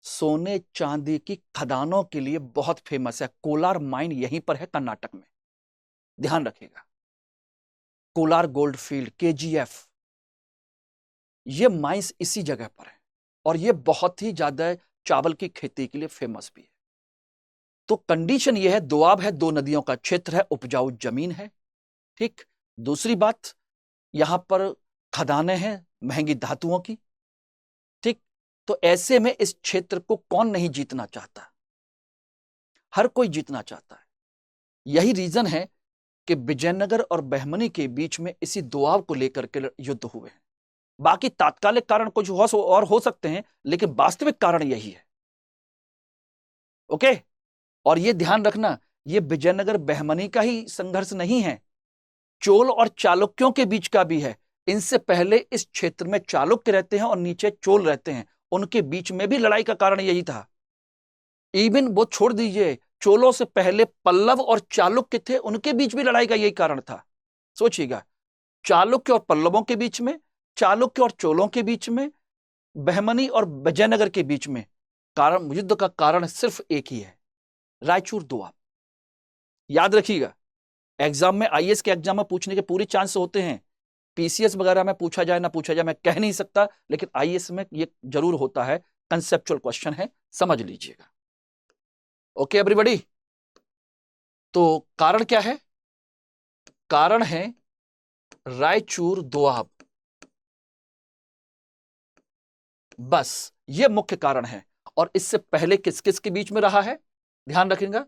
सोने चांदी की खदानों के लिए बहुत फेमस है। कोलार माइन यहीं पर है, कर्नाटक में, ध्यान रखिएगा। कोलार गोल्ड फील्ड, केजीएफ, ये माइंस इसी जगह पर है, और ये बहुत ही ज्यादा चावल की खेती के लिए फेमस भी है। तो कंडीशन ये है, दोआब है, दो नदियों का क्षेत्र है, उपजाऊ जमीन है, ठीक। दूसरी बात, यहां पर खदानें हैं महंगी धातुओं की, ठीक। तो ऐसे में इस क्षेत्र को कौन नहीं जीतना चाहता? हर कोई जीतना चाहता है। यही रीजन है कि विजयनगर और बहमनी के बीच में इसी दोआब को लेकर के युद्ध हुए हैं। बाकी तात्कालिक कारण कुछ और हो सकते हैं, लेकिन वास्तविक कारण यही है। ओके, और ये ध्यान रखना, ये विजयनगर बहमनी का ही संघर्ष नहीं है, चोल और चालुक्यों के बीच का भी है। इनसे पहले इस क्षेत्र में चालुक्य रहते हैं और नीचे चोल रहते हैं, उनके बीच में भी लड़ाई का कारण यही था। इवन वो छोड़ दीजिए, चोलों से पहले पल्लव और चालुक्य थे, उनके बीच भी लड़ाई का यही कारण था। सोचिएगा, चालुक्य और पल्लवों के बीच में, चालुक्य और चोलों के बीच में, बहमनी और विजयनगर के बीच में, कारण, युद्ध का कारण सिर्फ एक ही है, रायचूर दोआब। याद रखिएगा, एग्जाम में, आईएएस के एग्जाम में पूछने के पूरे चांस होते हैं। पीसीएस वगैरह में पूछा जाए ना पूछा जाए मैं कह नहीं सकता, लेकिन आईएएस में ये जरूर होता है, कंसेप्चुअल क्वेश्चन है, समझ लीजिएगा। ओके एवरीबॉडी, तो कारण क्या है? कारण है रायचूर दोआब, बस ये मुख्य कारण है। और इससे पहले किस किस के बीच में रहा है, ध्यान रखेंगे,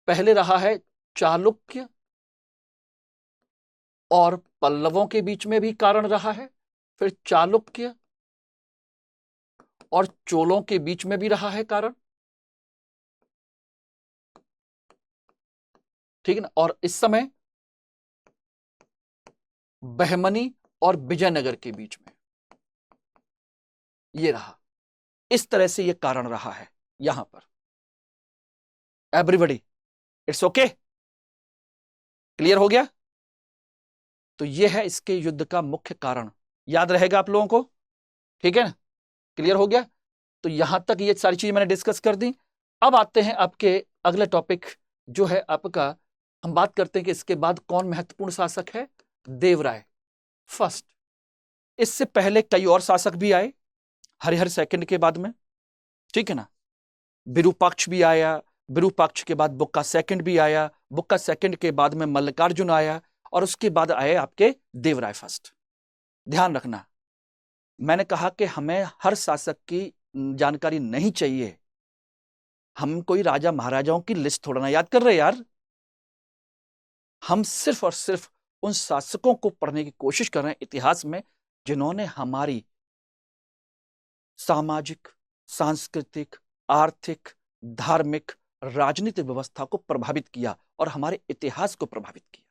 पहले रहा है चालुक्य और पल्लवों के बीच में भी कारण रहा है, फिर चालुक्य और चोलों के बीच में भी रहा है कारण, ठीक है ना। और इस समय बहमनी और विजयनगर के बीच में ये रहा। इस तरह से ये कारण रहा है यहां पर। एवरीबॉडी, इट्स ओके, क्लियर हो गया? तो ये है इसके युद्ध का मुख्य कारण, याद रहेगा आप लोगों को, ठीक है ना? क्लियर हो गया? तो यहां तक ये सारी चीज मैंने डिस्कस कर दी। अब आते हैं आपके अगले टॉपिक, जो है आपका, हम बात करते हैं कि इसके बाद कौन महत्वपूर्ण शासक है। देवराय फर्स्ट। इससे पहले कई और शासक भी आए, हरिहर सेकंड के बाद में, ठीक है ना। विरूपाक्ष भी आया, विरूपाक्ष के बाद बुक्का सेकंड भी आया, बुक्का सेकंड के बाद में मल्लिकार्जुन आया, और उसके बाद आए आपके देवराय फर्स्ट। ध्यान रखना, मैंने कहा कि हमें हर शासक की जानकारी नहीं चाहिए, हम कोई राजा महाराजाओं की लिस्ट थोड़ा ना याद कर रहे यार, हम सिर्फ और सिर्फ उन शासकों को पढ़ने की कोशिश कर रहे हैं इतिहास में, जिन्होंने हमारी सामाजिक, सांस्कृतिक, आर्थिक, धार्मिक, राजनीतिक व्यवस्था को प्रभावित किया और हमारे इतिहास को प्रभावित किया।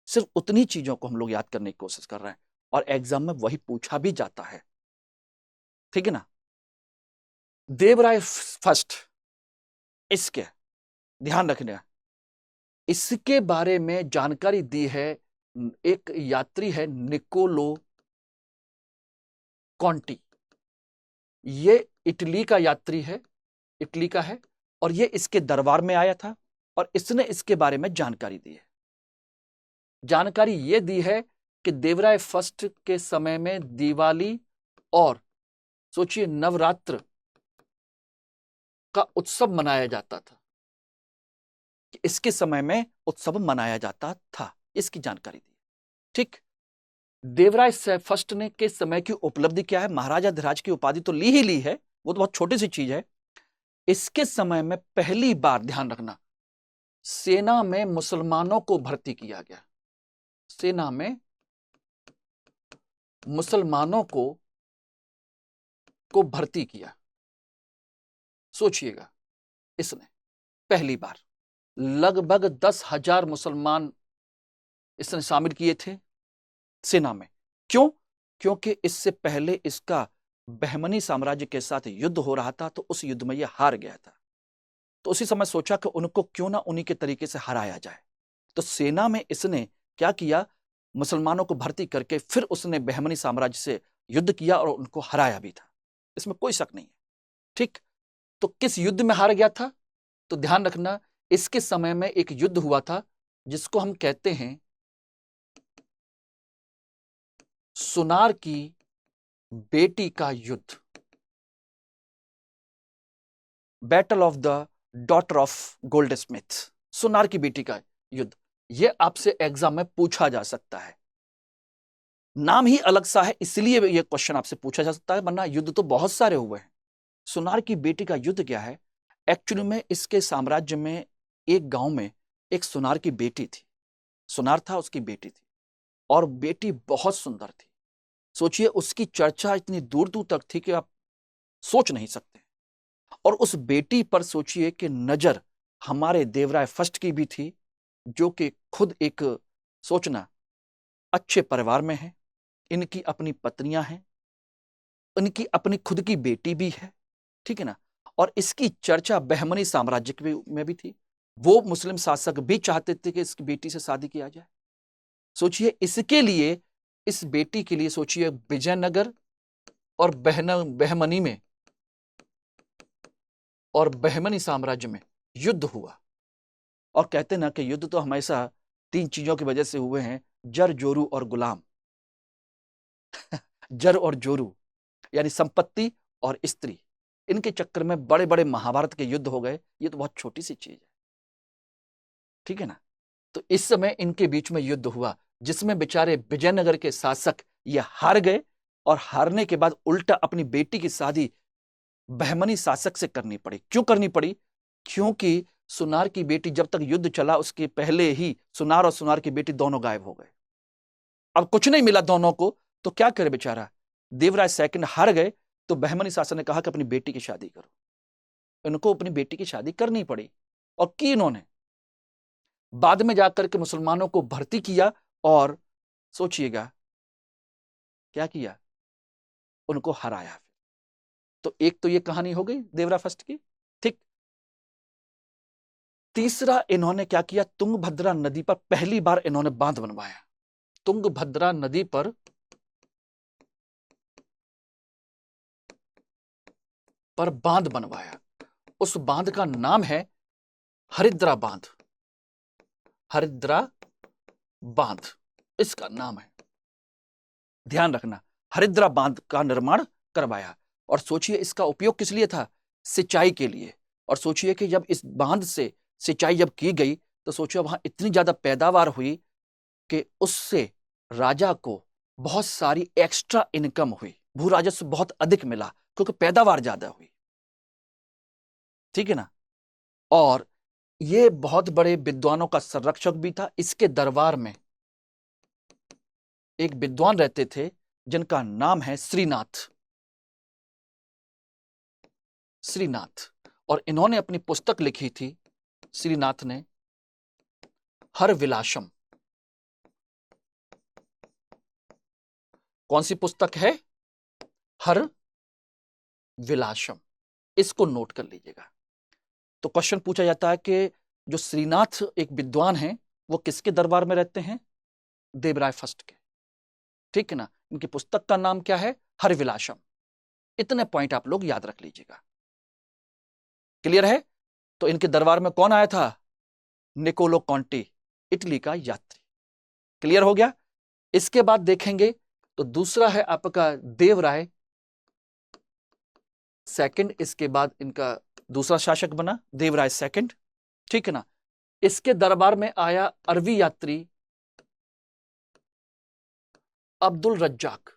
सिर्फ उतनी चीजों को हम लोग याद करने की कोशिश कर रहे हैं, और एग्जाम में वही पूछा भी जाता है, ठीक है ना। देवराय फर्स्ट, इसके ध्यान रखना, इसके बारे में जानकारी दी है एक यात्री है, निकोलो कॉन्टी। ये इटली का यात्री है, इटली का है, और ये इसके दरबार में आया था, और इसने इसके बारे में जानकारी दी है। जानकारी ये दी है कि देवराय फर्स्ट के समय में दिवाली और सोचिए नवरात्र का उत्सव मनाया जाता था, कि इसके समय में उत्सव मनाया जाता था, इसकी जानकारी दी, ठीक। देवराय फर्स्ट ने के समय की उपलब्धि क्या है? महाराजा धीराज की उपाधि तो ली ही ली है, वो तो बहुत छोटी सी चीज है। इसके समय में पहली बार, ध्यान रखना, सेना में मुसलमानों को भर्ती किया गया। सेना में मुसलमानों को भर्ती किया। सोचिएगा, इसने पहली बार लगभग 10,000 मुसलमान इसने शामिल किए थे सेना में। क्यों? क्योंकि इससे पहले इसका बहमनी साम्राज्य के साथ युद्ध हो रहा था, तो उस युद्ध में यह हार गया था। तो उसी समय सोचा कि उनको क्यों ना उन्हीं के तरीके से हराया जाए। तो सेना में इसने क्या किया? मुसलमानों को भर्ती करके फिर उसने बहमनी साम्राज्य से युद्ध किया और उनको हराया भी था, इसमें कोई शक नहीं है। ठीक, तो किस युद्ध में हार गया था? तो ध्यान रखना, इसके समय में एक युद्ध हुआ था जिसको हम कहते हैं सुनार की बेटी का युद्ध, battle of the daughter of gold Smith, सुनार की बेटी का युद्ध। यह आपसे एग्जाम में पूछा जा सकता है। नाम ही अलग सा है, इसलिए यह क्वेश्चन आपसे पूछा जा सकता है, वरना युद्ध तो बहुत सारे हुए हैं। सुनार की बेटी का युद्ध क्या है? एक्चुअली में इसके साम्राज्य में एक गांव में एक सुनार की बेटी थी। सुनार था, उसकी बेटी थी, और बेटी बहुत सुंदर थी। सोचिए, उसकी चर्चा इतनी दूर दूर तक थी कि आप सोच नहीं सकते। और उस बेटी पर सोचिए कि नजर हमारे देवराय फर्स्ट की भी थी, जो कि खुद एक, सोचना, अच्छे परिवार में है, इनकी अपनी पत्नियां हैं, इनकी अपनी खुद की बेटी भी है, ठीक है ना। और इसकी चर्चा बहमनी साम्राज्य में भी थी। वो मुस्लिम शासक भी चाहते थे कि इसकी बेटी से शादी किया जाए। सोचिए, इसके लिए, इस बेटी के लिए सोचिए, विजयनगर और बहमनी में और बहमनी साम्राज्य में युद्ध हुआ। और कहते ना कि युद्ध तो हमेशा 3 चीजों की वजह से हुए हैं, जर, जोरू और गुलाम। जर और जोरू यानी संपत्ति और स्त्री, इनके चक्कर में बड़े बड़े महाभारत के युद्ध हो गए। ये तो बहुत छोटी सी चीज है, ठीक है ना। तो इस समय इनके बीच में युद्ध हुआ, जिसमें बेचारे विजयनगर के शासक ये हार गए, और हारने के बाद उल्टा अपनी बेटी की शादी बहमनी शासक से करनी पड़ी। क्यों करनी पड़ी? क्योंकि सुनार की बेटी, जब तक युद्ध चला उसके पहले ही सुनार और सुनार की बेटी दोनों गायब हो गए। अब कुछ नहीं मिला दोनों को, तो क्या करे बेचारा देवराय सेकंड, हार गए। तो बहमनी शासक ने कहा कि अपनी बेटी की शादी करो। इनको अपनी बेटी की शादी करनी पड़ी, और की इन्होंने। बाद में जाकर के मुसलमानों को भर्ती किया, और सोचिएगा क्या किया? उनको हराया। तो एक तो ये कहानी हो गई देवराय फर्स्ट की। ठीक, तीसरा इन्होंने क्या किया? तुंगभद्रा नदी पर पहली बार इन्होंने बांध बनवाया। तुंगभद्रा नदी पर बांध बनवाया। उस बांध का नाम है हरिद्रा बांध। हरिद्रा बांध इसका नाम है। ध्यान रखना, हरिद्रा बांध का निर्माण करवाया। और सोचिए, इसका उपयोग किस लिए था? सिंचाई के लिए। और सोचिए कि जब इस बांध से सिंचाई जब की गई, तो सोचिए वहां इतनी ज्यादा पैदावार हुई कि उससे राजा को बहुत सारी एक्स्ट्रा इनकम हुई, भू राजस्व बहुत अधिक मिला, क्योंकि पैदावार ज्यादा हुई, ठीक है ना। और ये बहुत बड़े विद्वानों का संरक्षक भी था। इसके दरबार में एक विद्वान रहते थे जिनका नाम है श्रीनाथ। श्रीनाथ, और इन्होंने अपनी पुस्तक लिखी थी, श्रीनाथ ने, हर विलासम। कौन सी पुस्तक है? हर विलासम। इसको नोट कर लीजिएगा। तो क्वेश्चन पूछा जाता है कि जो श्रीनाथ एक विद्वान हैं, वो किसके दरबार में रहते हैं? देवराय फर्स्ट के, ठीक है ना। इनकी पुस्तक का नाम क्या है? हर विलासम। इतने पॉइंट आप लोग याद रख लीजिएगा। क्लियर है? तो इनके दरबार में कौन आया था? निकोलो कॉन्टी, इटली का यात्री। क्लियर हो गया? इसके बाद देखेंगे तो दूसरा है आपका देवराय सेकंड। इसके बाद इनका दूसरा शासक बना देवराय सेकंड, ठीक है ना। इसके दरबार में आया अरबी यात्री अब्दुल रज्जाक।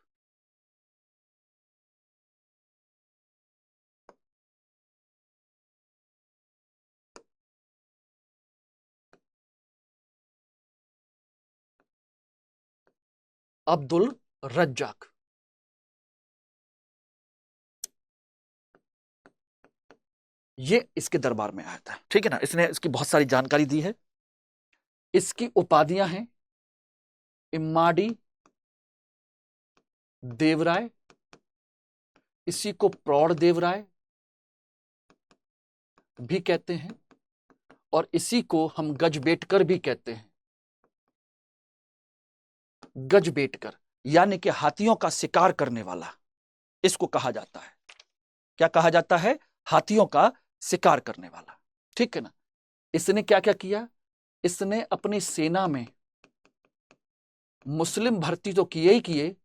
अब्दुल रज्जाक। ये इसके दरबार में आया था, ठीक है ना। इसने इसकी बहुत सारी जानकारी दी है। इसकी उपाधियां हैं इम्माडी देवराय, इसी को प्रौढ़ देवराय भी कहते हैं, और इसी को हम गजबेटकर भी कहते हैं। गजबेटकर यानी कि हाथियों का शिकार करने वाला, इसको कहा जाता है। क्या कहा जाता है? हाथियों का शिकार करने वाला, ठीक है ना। इसने क्या क्या किया? इसने अपनी सेना में मुस्लिम भर्ती तो किए ही किए,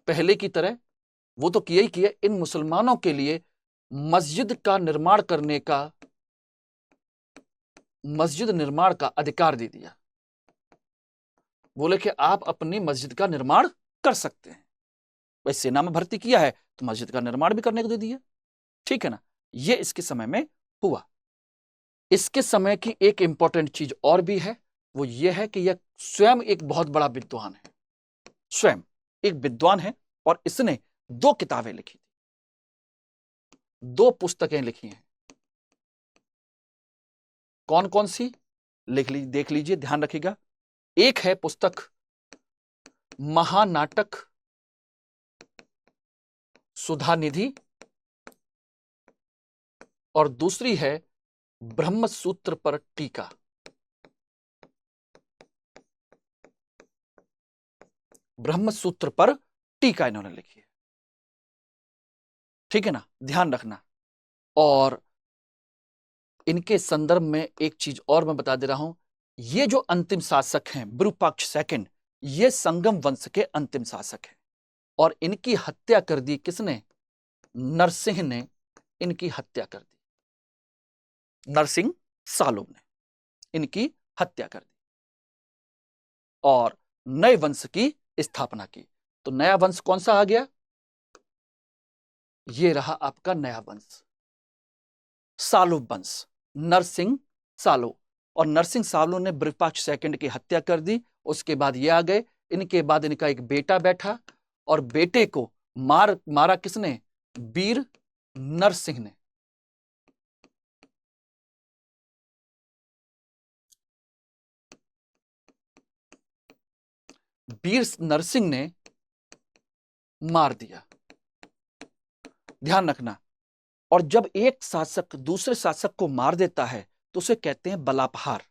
पहले की तरह वो तो किए ही किए, इन मुसलमानों के लिए मस्जिद निर्माण का अधिकार दे दिया। बोले कि आप अपनी मस्जिद का निर्माण कर सकते हैं। भाई सेना में भर्ती किया है तो मस्जिद का निर्माण भी करने को दे दिया, ठीक है ना। ये इसके समय में हुआ। इसके समय की एक इंपॉर्टेंट चीज और भी है, वो ये है कि यह स्वयं एक बहुत बड़ा विद्वान है, स्वयं एक विद्वान है, और इसने 2 किताबें लिखी थी, 2 पुस्तकें लिखी हैं। कौन कौन सी देख लीजिए, ध्यान रखिएगा। एक है पुस्तक महानाटक सुधानिधि, और दूसरी है ब्रह्मसूत्र पर टीका। ब्रह्मसूत्र पर टीका इन्होंने लिखी है, ठीक है ना, ध्यान रखना। और इनके संदर्भ में एक चीज और मैं बता दे रहा हूं, ये जो अंतिम शासक हैं विरूपाक्ष सेकंड, ये संगम वंश के अंतिम शासक हैं, और इनकी हत्या कर दी किसने? नरसिंह ने इनकी हत्या कर दी। नरसिंह सालुब ने इनकी हत्या कर दी और नए वंश की स्थापना की। तो नया वंश कौन सा आ गया? ये रहा आपका नया वंश, सालुब वंश, नरसिंह सालु। और नरसिंह सालु ने विरूपाक्ष सेकंड की हत्या कर दी। उसके बाद ये आ गए, इनके बाद इनका एक बेटा बैठा, और बेटे को मारा किसने? वीर नरसिंह ने। वीर नरसिंह ने मार दिया, ध्यान रखना। और जब एक शासक दूसरे शासक को मार देता है तो उसे कहते हैं बलापहार।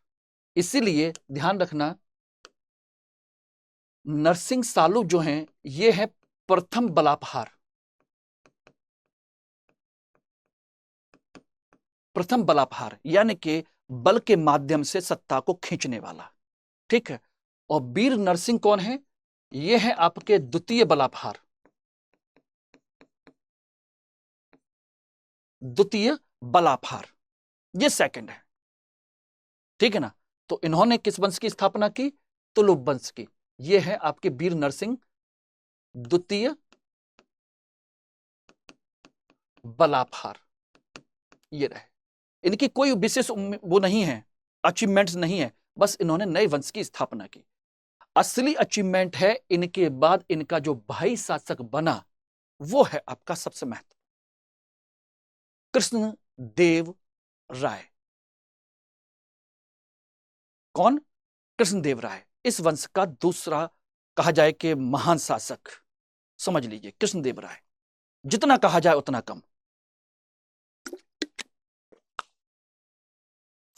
इसीलिए ध्यान रखना, नरसिंह सालु जो हैं ये है प्रथम बलापहार, प्रथम बलापहार यानी कि बल के माध्यम से सत्ता को खींचने वाला, ठीक है। और वीर नरसिंह कौन है? ये है आपके द्वितीय बलापहार, द्वितीय बलापहार, ये सेकंड है, ठीक है ना। तो इन्होंने किस वंश की स्थापना की? तुलुप वंश की। ये है आपके वीर नरसिंह द्वितीय बलापहार, ये रहे। इनकी कोई विशेष वो नहीं है, अचीवमेंट्स नहीं है, बस इन्होंने नए वंश की स्थापना की। असली अचीवमेंट है इनके बाद इनका जो भाई शासक बना, वो है आपका सबसे महत्वपूर्ण, कृष्णदेव राय। कौन? कृष्णदेव राय, इस वंश का दूसरा कहा जाए कि महान शासक, समझ लीजिए कृष्णदेव राय। जितना कहा जाए उतना कम।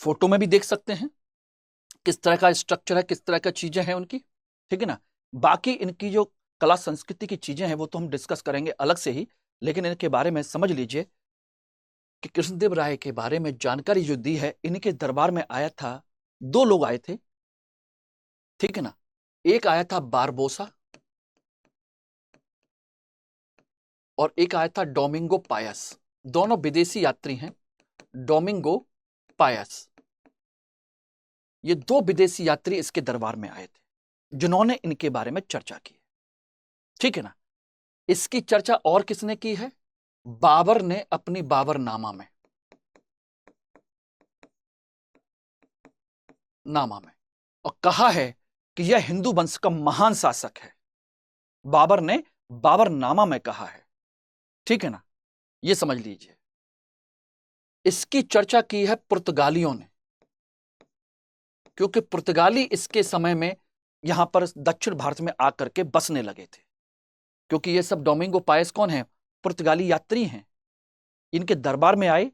फोटो में भी देख सकते हैं किस तरह का स्ट्रक्चर है, किस तरह का चीजें हैं उनकी, ठीक है ना। बाकी इनकी जो कला संस्कृति की चीजें हैं वो तो हम डिस्कस करेंगे अलग से ही, लेकिन इनके बारे में समझ लीजिए कि कृष्णदेव राय के बारे में जानकारी जो दी है, इनके दरबार में आया था, 2 लोग आए थे, ठीक है ना। एक आया था बारबोसा और एक आया था डोमिंगो पायस। दोनों विदेशी यात्री हैं, डोमिंगो पायस। ये 2 विदेशी यात्री इसके दरबार में आए थे। जिन्होंने इनके बारे में चर्चा की है। ठीक है ना। इसकी चर्चा और किसने की है? बाबर ने अपनी बाबरनामा में और कहा है कि यह हिंदू वंश का महान शासक है। बाबर ने बाबरनामा में कहा है। ठीक है ना, यह समझ लीजिए। इसकी चर्चा की है पुर्तगालियों ने, क्योंकि पुर्तगाली इसके समय में यहां पर दक्षिण भारत में आकर के बसने लगे थे। क्योंकि ये सब डोमिंगो पायस कौन है? पुर्तगाली यात्री हैं। इनके दरबार में आए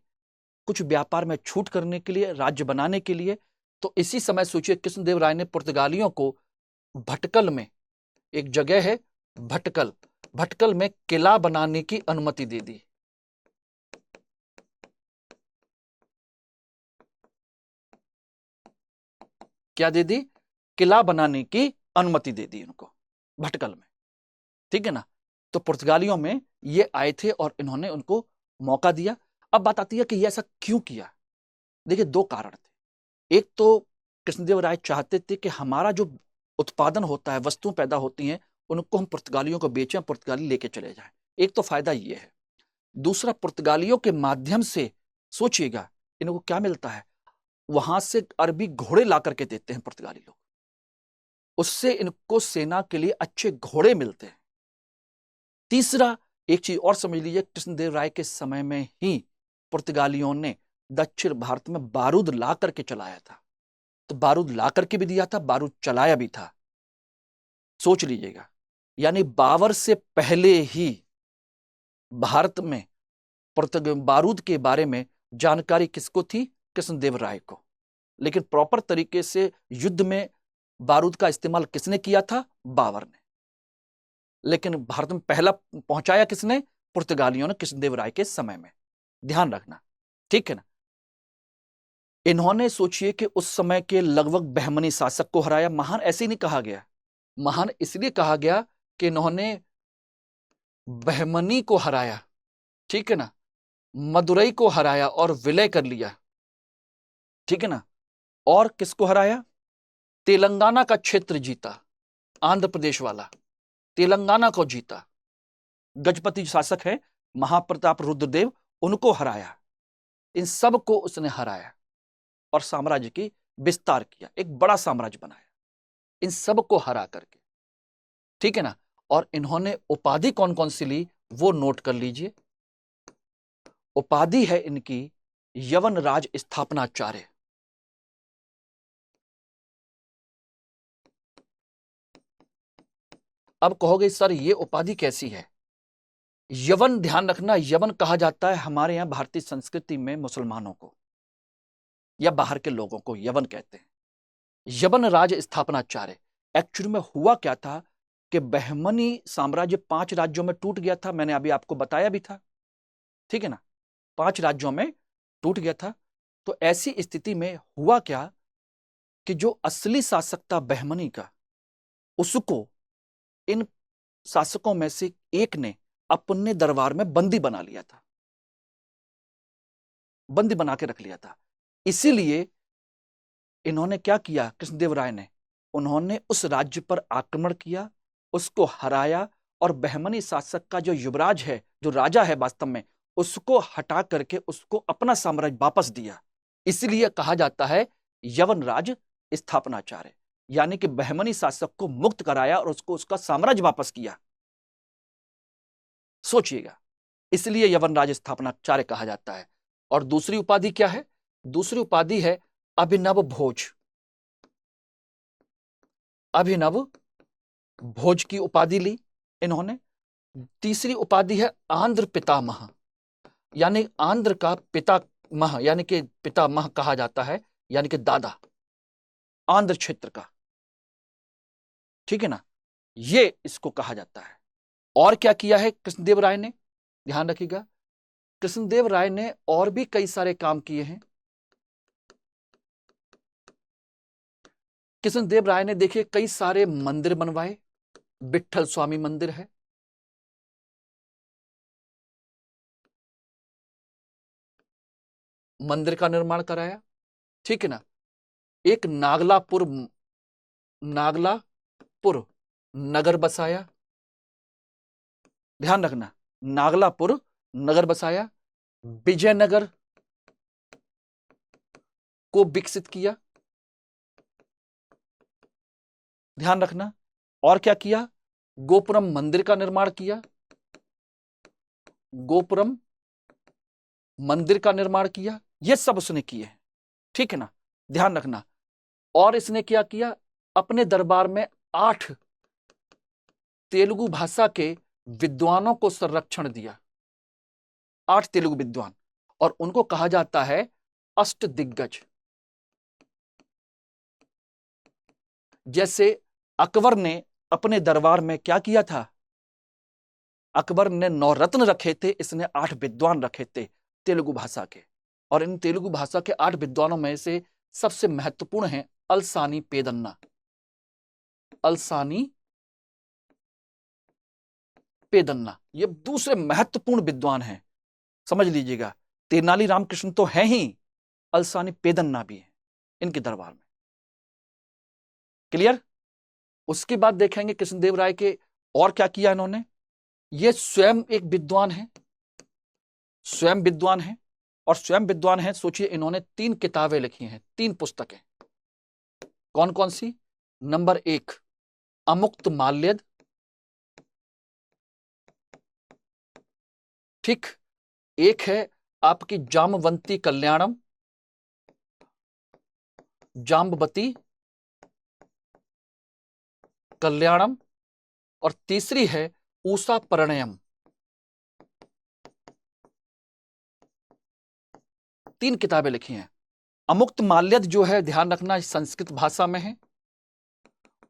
कुछ व्यापार में छूट करने के लिए, राज्य बनाने के लिए। तो इसी समय सोचिए कृष्णदेव राय ने पुर्तगालियों को भटकल में, एक जगह है भटकल, भटकल में किला बनाने की अनुमति दे दी। क्या दे दी? किला बनाने की अनुमति दे दी उनको भटकल में। ठीक है ना। तो पुर्तगालियों में ये आए थे और इन्होंने उनको मौका दिया। अब बात आती है कि ये ऐसा क्यों किया। देखिए, दो कारण थे। एक तो कृष्णदेव राय चाहते थे कि हमारा जो उत्पादन होता है, वस्तुएं पैदा होती हैं, उनको हम पुर्तगालियों को बेचें, पुर्तगाली लेके चले जाएं। एक तो फायदा ये है। दूसरा, पुर्तगालियों के माध्यम से सोचिएगा इनको क्या मिलता है। वहां से अरबी घोड़े ला करके देते हैं पुर्तगाली लोग, उससे इनको सेना के लिए अच्छे घोड़े मिलते हैं। तीसरा, एक चीज और समझ लीजिए, कृष्णदेव राय के समय में ही पुर्तगालियों ने दक्षिण भारत में बारूद ला करके चलाया था। तो बारूद ला करके भी दिया था, बारूद चलाया भी था। सोच लीजिएगा, यानी बाबर से पहले ही भारत में बारूद के बारे में जानकारी किसको थी? कृष्णदेव राय को। लेकिन प्रॉपर तरीके से युद्ध में बारूद का इस्तेमाल किसने किया था? बाबर ने। लेकिन भारत में पहला पहुंचाया किसने? पुर्तगालियों ने, कृष्णदेव राय के समय में। ध्यान रखना, ठीक है ना। इन्होंने, सोचिए कि उस समय के लगभग बहमनी शासक को हराया। महान ऐसे ही नहीं कहा गया, महान इसलिए कहा गया कि इन्होंने बहमनी को हराया, ठीक है ना, मदुरई को हराया और विलय कर लिया। ठीक है ना। और किसको हराया? तेलंगाना का क्षेत्र जीता, आंध्र प्रदेश वाला तेलंगाना को जीता। गजपति शासक है महाप्रताप रुद्रदेव, उनको हराया। इन सब को उसने हराया और साम्राज्य की विस्तार किया, एक बड़ा साम्राज्य बनाया इन सब को हरा करके। ठीक है ना। और इन्होंने उपाधि कौन कौन सी ली वो नोट कर लीजिए। उपाधि है इनकी यवन राज स्थापनाचार्य। अब कहोगे सर ये उपाधि कैसी है? यवन, ध्यान रखना, यवन कहा जाता है हमारे यहां भारतीय संस्कृति में मुसलमानों को या बाहर के लोगों को यवन कहते हैं। यवन राज स्थापनाचार्य। एक्चुअली में हुआ क्या था कि बहमनी साम्राज्य 5 राज्यों में टूट गया था। मैंने अभी आपको बताया भी था, ठीक है ना, 5 राज्यों में टूट गया था। तो ऐसी स्थिति में हुआ क्या कि जो असली शासक था बहमनी का, उसको इन शासकों में से एक ने अपने दरबार में बंदी बना लिया था, बंदी बना के रख लिया था। इसीलिए इन्होंने क्या किया, कृष्णदेव राय ने, उन्होंने उस राज्य पर आक्रमण किया, उसको हराया और बहमनी शासक का जो युवराज है, जो राजा है वास्तव में, उसको हटा करके उसको अपना साम्राज्य वापस दिया। इसलिए कहा जाता है यवन राज स्थापनाचार्य, यानी कि बहमनी शासक को मुक्त कराया और उसको उसका साम्राज्य वापस किया। सोचिएगा, इसलिए यवन राज स्थापनाचार्य कहा जाता है। और दूसरी उपाधि क्या है? दूसरी उपाधि है अभिनव भोज। अभिनव भोज की उपाधि ली इन्होंने। तीसरी उपाधि है आंध्र पितामह, यानी आंध्र का पितामह, यानी कि पितामह कहा जाता है, यानी कि दादा आंध्र क्षेत्र का। ठीक है ना, ये इसको कहा जाता है। और क्या किया है कृष्णदेव राय ने? ध्यान रखिएगा, कृष्णदेव राय ने और भी कई सारे काम किए हैं। कृष्णदेव राय ने, देखिए, कई सारे मंदिर बनवाए। विट्ठल स्वामी मंदिर है, मंदिर का निर्माण कराया। ठीक है ना। एक नागलापुर, नागला नागलापुर नगर बसाया। ध्यान रखना, नागलापुर नगर बसाया। विजयनगर को विकसित किया। ध्यान रखना, और क्या किया? गोपुरम मंदिर का निर्माण किया। गोपुरम मंदिर का निर्माण किया। यह सब उसने किए हैं, ठीक है ना? ध्यान रखना। और इसने क्या किया? अपने दरबार में 8 तेलुगु भाषा के विद्वानों को संरक्षण दिया। 8 तेलुगु विद्वान, और उनको कहा जाता है अष्ट दिग्गज। जैसे अकबर ने अपने दरबार में क्या किया था? अकबर ने 9 रत्न रखे थे, इसने 8 विद्वान रखे थे तेलुगु भाषा के। और इन तेलुगु भाषा के 8 विद्वानों में से सबसे महत्वपूर्ण हैं अलसानी पेदन्ना। अलसानी पेदन्ना ये दूसरे महत्वपूर्ण विद्वान हैं, समझ लीजिएगा। तेनाली रामकृष्ण तो है ही, अलसानी पेदन्ना भी है इनके दरबार में। क्लियर? उसके बाद देखेंगे कृष्णदेव राय के और क्या किया इन्होंने। ये स्वयं एक विद्वान है, स्वयं विद्वान है, और स्वयं विद्वान है। सोचिए, इन्होंने 3 किताबें लिखी हैं, 3 पुस्तकें। कौन कौन सी? नंबर 1 अमुक्त माल्यद, ठीक। एक है आपकी जामवंती कल्याणम, जाम्बवती कल्याणम, और तीसरी है ऊषा परिणयम। 3 किताबें लिखी हैं। अमुक्त माल्यद जो है, ध्यान रखना, संस्कृत भाषा में है,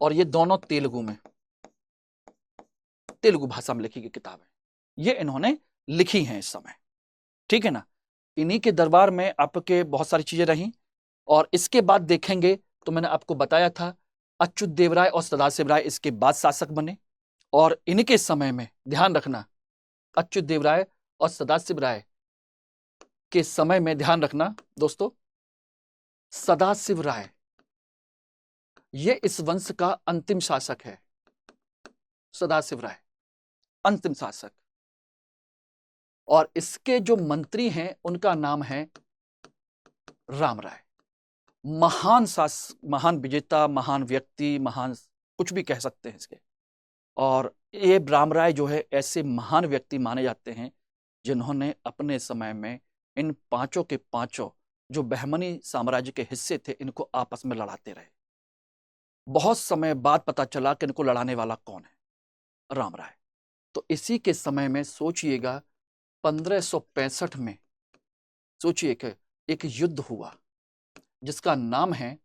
और ये दोनों तेलुगु में, तेलुगु भाषा में लिखी गई किताब है। ये इन्होंने लिखी हैं इस समय, ठीक है ना? इन्हीं के दरबार में आपके बहुत सारी चीजें रही। और इसके बाद देखेंगे तो मैंने आपको बताया था अच्युत देव राय और सदाशिव राय इसके बाद शासक बने। और इनके समय में ध्यान रखना, अच्युत देव राय और सदाशिव राय के समय में ध्यान रखना दोस्तों, सदाशिव राय ये इस वंश का अंतिम शासक है। सदाशिव राय अंतिम शासक। और इसके जो मंत्री हैं उनका नाम है राम राय। महान महान विजेता, महान व्यक्ति, महान कुछ भी कह सकते हैं इसके। और ये राम राय जो है ऐसे महान व्यक्ति माने जाते हैं जिन्होंने अपने समय में इन पांचों के पांचों जो बहमनी साम्राज्य के हिस्से थे इनको आपस में लड़ाते रहे। बहुत समय बाद पता चला कि इनको लड़ाने वाला कौन है, राम राय। तो इसी के समय में सोचिएगा 1565 में सोचिए कि एक युद्ध हुआ जिसका नाम है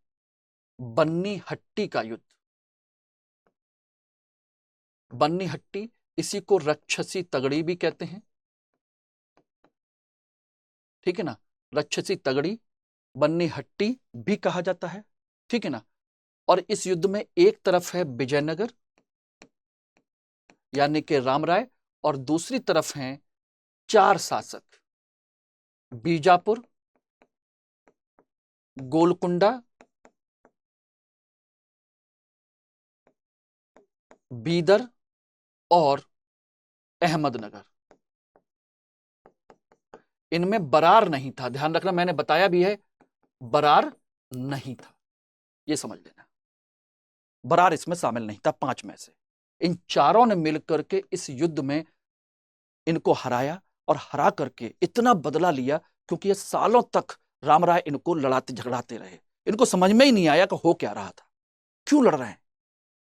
बन्नी हट्टी का युद्ध। बन्नी हट्टी, इसी को रक्षसी तगड़ी भी कहते हैं, ठीक है ना? रक्षसी तगड़ी, बन्नी हट्टी भी कहा जाता है, ठीक है ना? और इस युद्ध में एक तरफ है विजयनगर यानी कि राम राय, और दूसरी तरफ हैं 4 शासक, बीजापुर, गोलकुंडा, बीदर और अहमदनगर। इनमें बरार नहीं था, ध्यान रखना, मैंने बताया भी है बरार नहीं था, यह समझ लेना। बरार इसमें शामिल नहीं था 5 में से। इन चारों ने मिलकर के इस युद्ध में इनको हराया, और हरा करके इतना बदला लिया क्योंकि ये सालों तक राम राय इनको लड़ाते झगड़ाते रहे। इनको समझ में ही नहीं आया कि हो क्या रहा था, क्यों लड़ रहे हैं।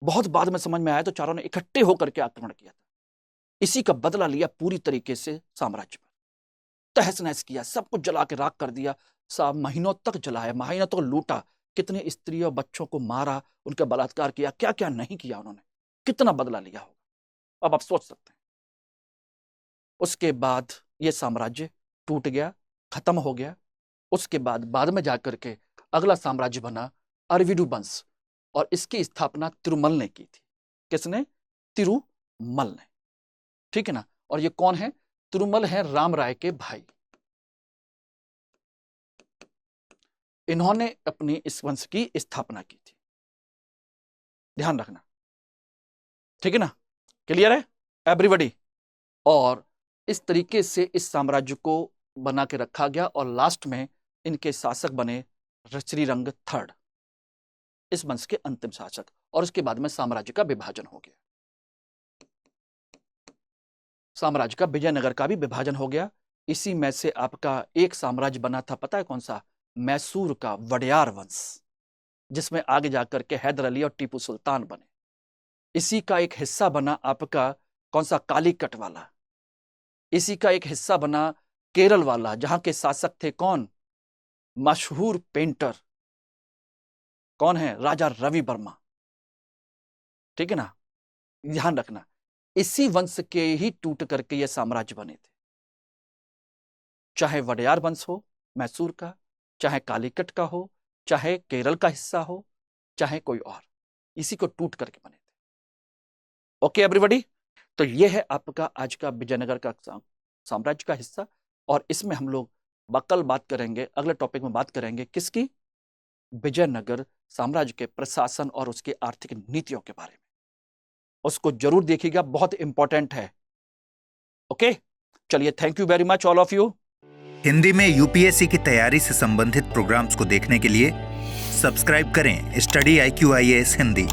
बहुत बाद में समझ में आया तो चारों ने इकट्ठे होकर के आक्रमण किया था। इसी का बदला लिया पूरी तरीके से साम्राज्य पर, तहस नहस किया, सब कुछ जला के राख कर दिया। महीनों तक जलाया, महीनों तक लूटा, कितने स्त्री और बच्चों को मारा, उनका बलात्कार किया, क्या क्या नहीं किया उन्होंने, कितना बदला लिया होगा, अब आप सोच सकते हैं। उसके बाद यह साम्राज्य टूट गया, खत्म हो गया। उसके बाद में जाकर के अगला साम्राज्य बना अरविडु वंश, और इसकी स्थापना तिरुमल ने की थी। किसने? तिरुमल ने, ठीक है ना? और ये कौन है? तिरुमल है राम राय के भाई। इन्होंने अपनी इस वंश की स्थापना की थी, ध्यान रखना। ठीक है ना, क्लियर है एवरीबॉडी। और इस तरीके से इस साम्राज्य को बना के रखा गया और लास्ट में इनके शासक बने श्रीरंग थर्ड, इस वंश के अंतिम शासक। और उसके बाद में साम्राज्य का विभाजन हो गया, साम्राज्य का विजयनगर का भी विभाजन हो गया। इसी में से आपका एक साम्राज्य बना था, पता है कौन सा? मैसूर का वड़यार वंश, जिसमें आगे जाकर के हैदर अली और टीपू सुल्तान बने। इसी का एक हिस्सा बना आपका कौन सा? कालीकट वाला। इसी का एक हिस्सा बना केरल वाला, जहां के शासक थे कौन? मशहूर पेंटर कौन है? राजा रवि वर्मा। ठीक है ना, ध्यान रखना। इसी वंश के ही टूट करके ये साम्राज्य बने थे, चाहे वड़यार वंश हो मैसूर का, चाहे कालीकट का हो, चाहे केरल का हिस्सा हो, चाहे कोई और, इसी को टूट करके बने थे। ओके एवरीबॉडी, तो ये है आपका आज का विजयनगर का साम्राज्य का हिस्सा। और इसमें हम लोग बकल बात करेंगे, अगले टॉपिक में बात करेंगे किसकी? विजयनगर साम्राज्य के प्रशासन और उसकी आर्थिक नीतियों के बारे में। उसको जरूर देखिएगा, बहुत इंपॉर्टेंट है। ओके, चलिए, thank you very much all of you. Hindi में यूपीएससी की तैयारी से संबंधित प्रोग्राम्स को देखने के लिए सब्सक्राइब करें स्टडी IQ IAS हिंदी।